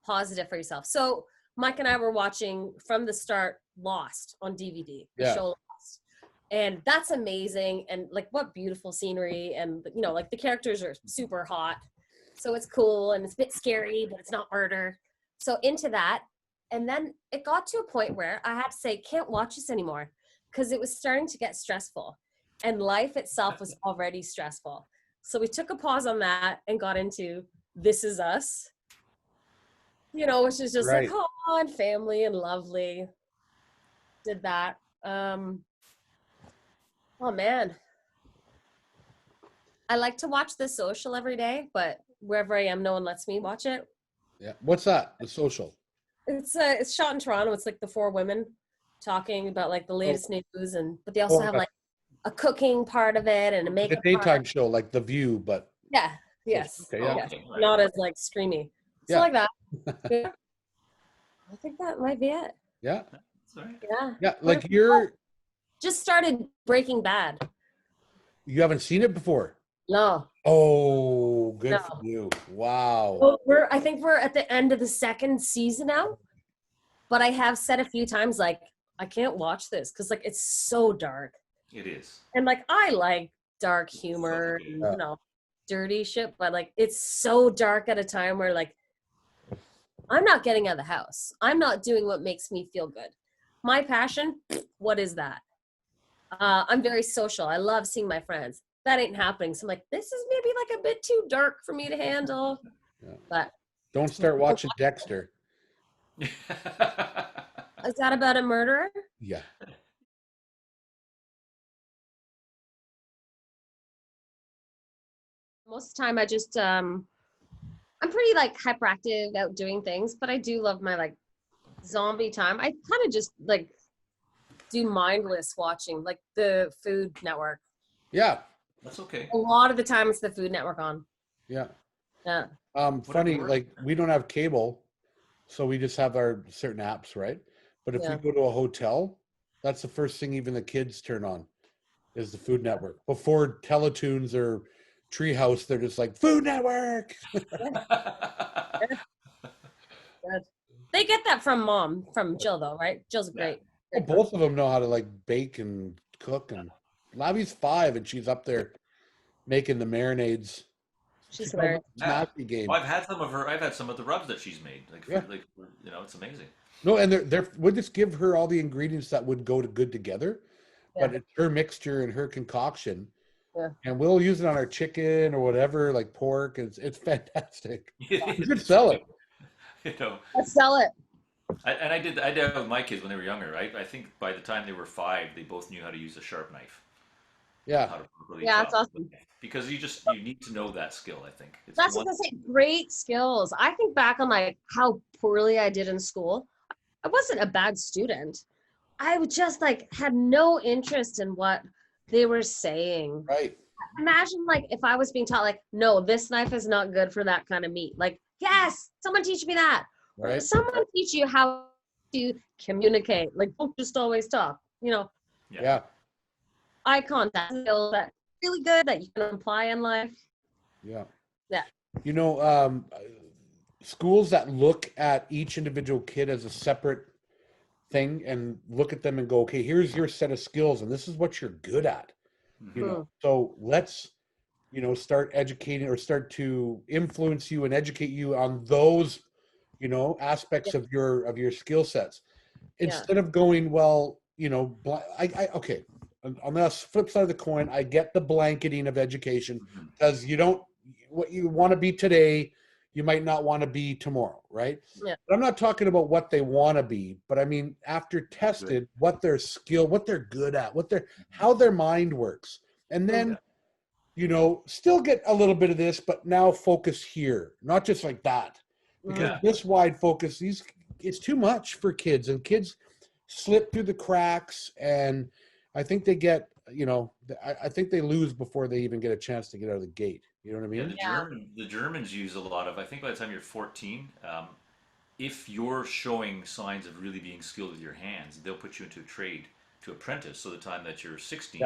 positive for yourself. So Mike and I were watching from the start Lost on DVD, the show Lost. And that's amazing. And like what beautiful scenery. And, like the characters are super hot. So it's cool and it's a bit scary, but it's not murder. So into that. And then it got to a point where I had to say, can't watch this anymore because it was starting to get stressful. And life itself was already stressful. So we took a pause on that and got into This Is Us, which is just like, oh, and family and lovely. Did that. Oh, man. I like to watch The Social every day, but wherever I am, no one lets me watch it. Yeah. What's that? The Social? It's shot in Toronto. It's like the 4 women talking about like the latest news, but they also have like a cooking part of it and a makeup Like a daytime part. show, like The View, but Yes. Okay, yeah. Yes. Not as like streamy. So like that. Yeah. I think that might be it. Yeah. That's all right. Yeah. Yeah. Like you Just started Breaking Bad. haven't seen it before. No. Oh, good for you. Wow. Well, I think we're at the end of the 2nd season now. But I have said a few times, like, I can't watch this because like it's so dark. It is. And like I like dark humor, and, dirty shit, but like it's so dark at a time where like I'm not getting out of the house. I'm not doing what makes me feel good. My passion, what is that? I'm very social. I love seeing my friends. That ain't happening. So I'm like, this is maybe like a bit too dark for me to handle. Yeah. But Don't start watching Dexter. is that about a murderer? Yeah. Most of the time I just I'm pretty like hyperactive out doing things, but I do love my like zombie time. I kind of just like do mindless watching, like the Food Network. Yeah. That's okay. A lot of the time it's the Food Network on. Yeah. Yeah. Funny, works. like we don't have cable, so we just have our certain apps, right? But if we Yeah. go to a hotel, that's the first thing even the kids turn on is the Food Network. Before Teletoons or Treehouse, they're just like Food Network. They get that from mom, from Jill though, right? Jill's great. Well, great cook. both of them know how to like bake and cook, and Lavi's 5 and she's up there making the marinades. She She's calls hilarious. it the Yeah. Smacky game. Well, I've had some of the rubs that she's made. Like, Yeah. it's amazing. No, and we'll just give her all the ingredients that would go to good together, Yeah. but it's her mixture and her concoction. Yeah. And we'll use it on our chicken or whatever, like pork. It's fantastic. You should It's sell it. You know, Let's sell it. I did that with my kids when they were younger, right? I think by the time they were 5, they both knew how to use a sharp knife, Yeah. how to properly Yeah, chop. it's awesome. Because you need to know that skill. I think That's what I say. Great skills. I think back on like how poorly I did in school. I wasn't a bad student. I would just like had no interest in what they were saying. Right. Imagine like if I was being taught like, no, this knife is not good for that kind of meat. Like, yes, someone teach me that. Right. Someone teach you how to communicate. Like, don't just always talk. You know, Yeah. eye contact skills that really good that you can apply in life. Yeah. Yeah. You know, schools that look at each individual kid as a separate thing and look at them and go, okay, here's your set of skills and this is what you're good at. You know, so let's, you know, start educating or start to influence you and educate you on those, you know, aspects of your skill sets instead of going, well, you know, okay. On the flip side of the coin, I get the blanketing of education because you don't, what you want to be today, you might not want to be tomorrow, right? Yeah. But I'm not talking about what they want to be, but I mean, after tested, what their skill, what they're good at, how their mind works. And then, you know, still get a little bit of this, but now focus here, not just like that. Because this wide focus, it's too much for kids, and kids slip through the cracks, and I think they get, you know, I think they lose before they even get a chance to get out of the gate. You know what I mean? Yeah, the Germans use a lot of. I think by the time you're 14, if you're showing signs of really being skilled with your hands, they'll put you into a trade to apprentice. So the time that you're 16,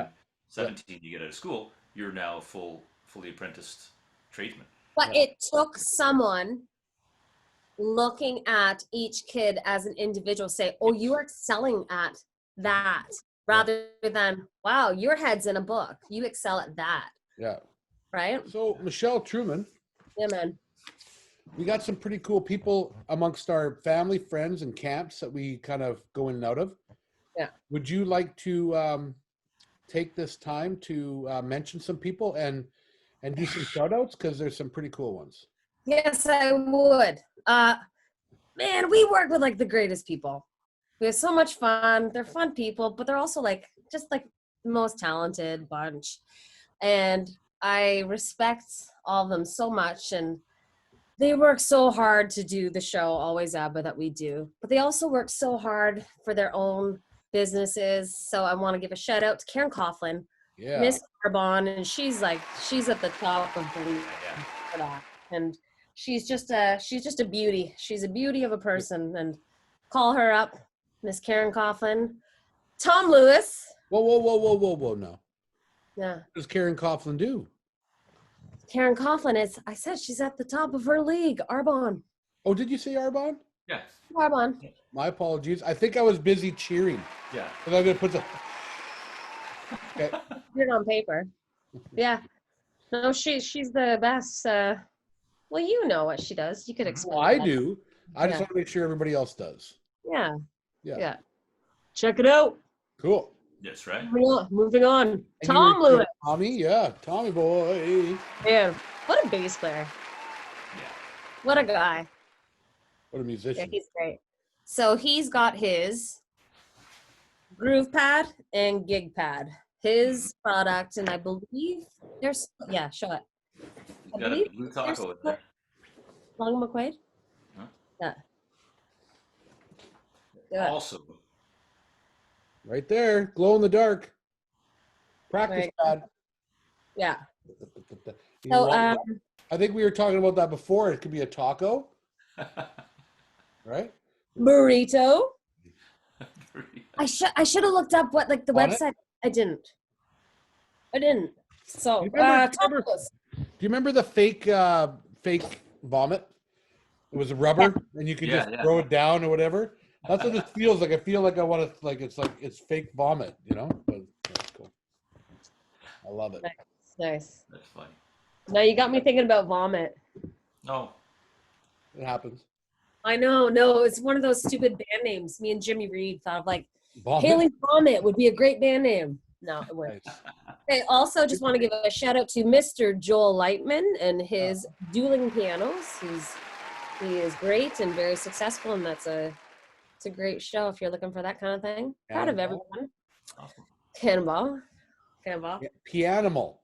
17, you get out of school, you're now a fully apprenticed tradesman. But it took someone looking at each kid as an individual, say, oh, you are excelling at that, rather than, wow, your head's in a book. You excel at that. Yeah. Right? So, Michelle Truman. Yeah, man. We got some pretty cool people amongst our family, friends, and camps that we kind of go in and out of. Yeah. Would you like to take this time to mention some people and do some shout outs? Because there's some pretty cool ones. Yes, I would. Man, we work with like the greatest people. We have so much fun. They're fun people, but they're also like just like the most talented bunch. And I respect all of them so much. And they work so hard to do the show, Always ABBA, that we do. But they also work so hard for their own businesses. So I want to give a shout out to Karen Coughlin, Miss Arbonne, and she's at the top of the league for that. And she's just a beauty. She's a beauty of a person. And call her up, Miss Karen Coughlin. Tom Lewis. Whoa, now. Yeah. What does Karen Coughlin do? Karen Coughlin is, I said she's at the top of her league, Arbonne. Oh, did you say Arbonne? Yeah. Arbonne. My apologies. I think I was busy cheering. Yeah. Because I'm going to put the... Okay. Put it on paper. Yeah. No, she's the best. Well, you know what she does. You could explain. Well, I do. I just want to make sure everybody else does. Yeah. Check it out. Cool. That's right. Moving on. Tom Lewis. Tommy, Tommy boy. Man, what a bass player. Yeah. What a guy. What a musician. Yeah, he's great. So he's got his groove pad and gig pad. His product, and I believe show it. I Got a believe blue there's taco in there. Long McQuaid. Huh? Yeah. Do it. Also, Right there, glow in the dark. Practice Right. pad. Yeah. You So want- I think we were talking about that before. It could be a taco, right? burrito. I should have looked up what like the On it? website. I didn't. So Do you remember the fake vomit? It was rubber, and you could Yeah, just yeah. throw it down or whatever. That's what this feels like. I feel like I want to it's fake vomit, you know. But that's cool. I love it. Nice. That's funny. Now you got me thinking about vomit. No, It happens. I know. No, it's one of those stupid band names. Me and Jimmy Reed thought of like Vomit. Haley's Vomit would be a great band name. No, it wouldn't. Nice. Okay, also just want to give a shout out to Mr. Joel Lightman and his dueling pianos. He is great and very successful, and it's a great show if you're looking for that kind of thing. Proud of Cannonball. everyone. awesome. Cannonball. Yeah, Pianimal.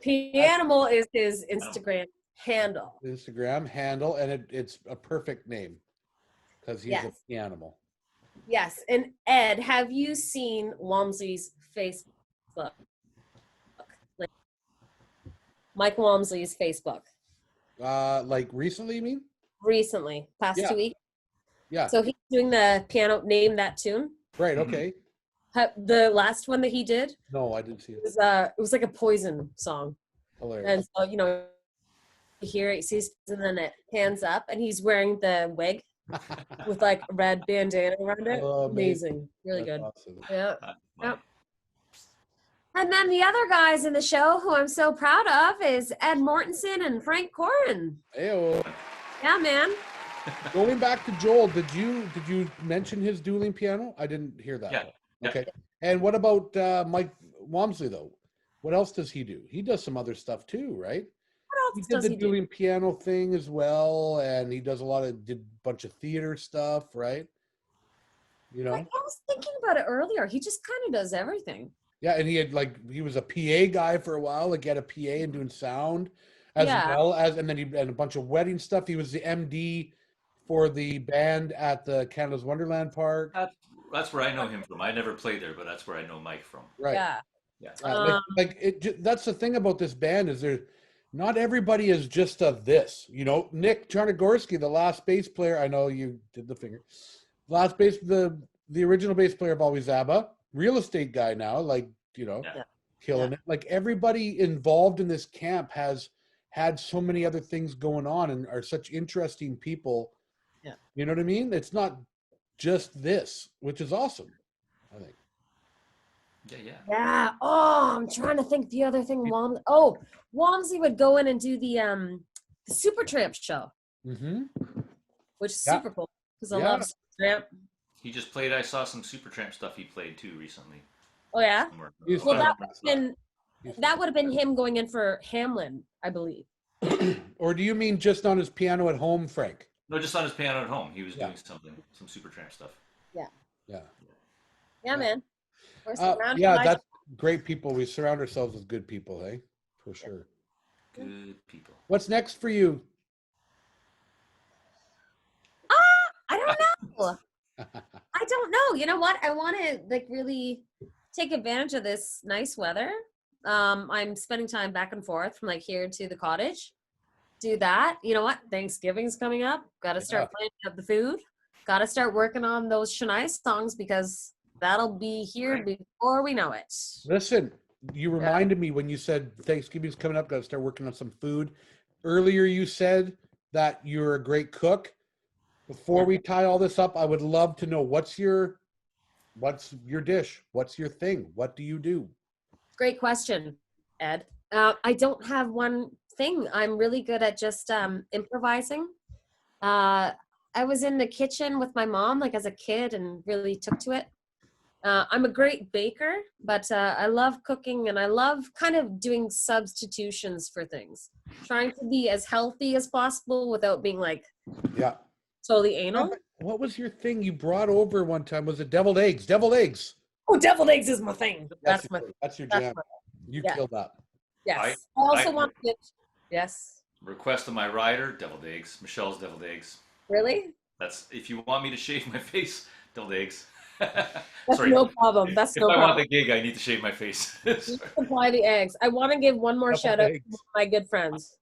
Pianimal is his Instagram handle. Instagram handle, and it's a perfect name because he's Yes. a pianimal. Yes, and Ed, have you seen Walmsley's Facebook? Like, Mike Walmsley's Facebook Like recently, you mean? recently, past Yeah. 2 weeks. Yeah. So he's doing the piano Name That Tune. Right. Mhm. Okay. The last one that he did No, I didn't see it. it was like a Poison song, Hilarious. and so you hear it, sees, and then it pans up, and he's wearing the wig with like a red bandana around it. Oh, Amazing, really That's good. awesome. Yeah. That's Yep. funny. And then the other guys in the show who I'm so proud of is Ed Mortensen and Frank Corin. Ayo. Yeah, man. Going back to Joel, did you mention his dueling piano? I didn't hear that. Yeah. Yeah. Okay. And what about Mike Walmsley though? What else does he do? He does some other stuff too, right? What He else did does the he do? dueling piano thing as well, and he does did a bunch of theater stuff, right? You know? I was thinking about it earlier. He just kind of does everything. Yeah, and he was a PA guy for a while, like he had a PA and doing sound as Yeah. well as, and then and a bunch of wedding stuff. He was the MD for the band at the Canada's Wonderland Park. That's where I know him from. I never played there, but that's where I know Mike from. Right. Yeah. Yeah. That's the thing about this band is not everybody is just a this, you know. Nick Charnogorski, the last bass player, I know you did the finger. Last bass, the original bass player of Always ABBA, real estate guy now, like, you know, Yeah. killing it. Like everybody involved in this camp has had so many other things going on and are such interesting people. Yeah. You know what I mean? It's not just this, which is awesome, I think. Yeah. Yeah. Oh, I'm trying to think the other thing. Walmsley would go in and do the Supertramp show, Mm-hmm. which is Yeah. super cool because I Yeah. love Supertramp. He just played. I saw some Supertramp stuff he played too recently. Oh yeah. Somewhere. He's Well, fun. that would have been him going in for Hamlin, I believe. Or do you mean just on his piano at home, Frank? No, just on his piano at home. He was Yeah. doing some Supertramp stuff. Yeah. Yeah, man. We're surrounded Yeah, by- that's great people. We surround ourselves with good people, hey? For sure. Good people. What's next for you? I don't know. I don't know. You know what? I want to like really take advantage of this nice weather. I'm spending time back and forth from like here to the cottage. Do that. You know what? Thanksgiving's coming up. Got to start planning out the food. Got to start working on those Shania songs because that'll be here before we know it. Listen, you reminded me when you said Thanksgiving's coming up, got to start working on some food. Earlier you said that you're a great cook. Before we tie all this up, I would love to know what's your dish? What's your thing? What do you do? Great question, Ed. I don't have one thing. I'm really good at just improvising. I was in the kitchen with my mom like as a kid and really took to it. I'm a great baker, but I love cooking and I love kind of doing substitutions for things. Trying to be as healthy as possible without being like Yeah. totally anal. What was your thing you brought over one time? Was it deviled eggs? Deviled eggs. Oh, deviled eggs is my thing. That's my your that's jam. my- You yeah. killed that. Yes. I also I want to. Yes. request of my rider, deviled eggs. Michelle's deviled eggs. Really? That's if you want me to shave my face, deviled eggs. That's Sorry. no problem. That's If no I want problem. the gig, I need to shave my face. You supply the eggs. I want to give one more Double shout out to eggs. one of my good friends.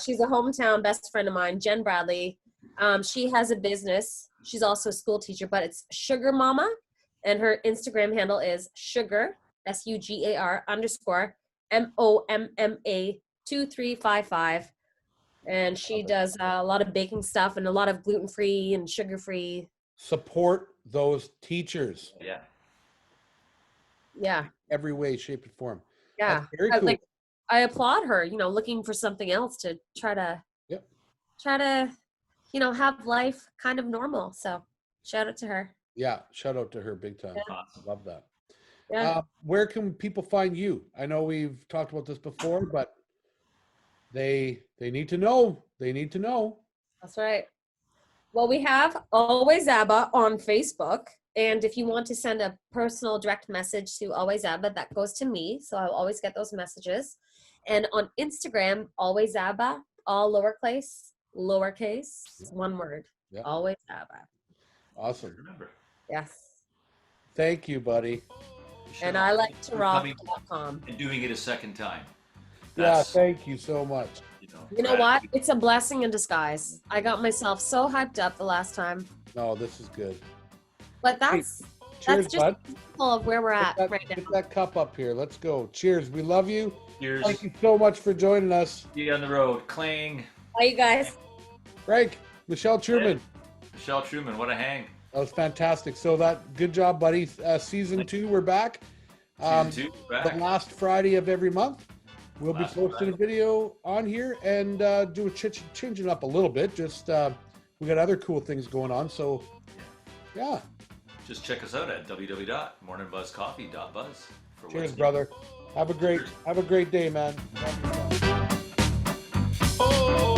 She's a hometown best friend of mine, Jen Bradley. She has a business. She's also a school teacher, but it's Sugar Mama, and her Instagram handle is sugar SUGAR underscore MOMMA 2355. And she does a lot of baking stuff and a lot of gluten free and sugar free. Support those teachers. Yeah. Yeah. Every way, shape, and form. Yeah. That's very cool. I applaud her, looking for something else to try to, Yep. have life kind of normal. So shout out to her. Yeah, shout out to her big time. Yeah. Awesome. Love that. Yeah. Where can people find you? I know we've talked about this before, but they need to know. They need to know. That's right. Well, we have Always ABBA on Facebook. And if you want to send a personal direct message to Always ABBA, that goes to me. So I'll always get those messages. And on Instagram, Always ABBA, all lowercase, one word. Yeah. Always ABBA. Awesome. Remember. Yes. Thank you, buddy. And I like to For coming rock.com. and doing it a second time. Yeah, thank you so much. You know what? It's a blessing in disguise. I got myself so hyped up the last time. No, this is good. But that's Cheers, just bud. an example of where we're at right now. Get that cup up here. Let's go. Cheers. We love you. Cheers. Thank you so much for joining us. See you on the road. Clang. Bye, you guys. Frank, Michelle Truman. Michelle Truman, what a hang. That was fantastic. So good job, buddy. Season 2, we're back. Season 2, back. The last Friday of every month. We'll be Last posting a video on here and changing up a little bit. Just we got other cool things going on. So yeah. Just check us out at www.morninbuzzcoffee.buzz. Cheers, brother. Have a great day, man. Oh.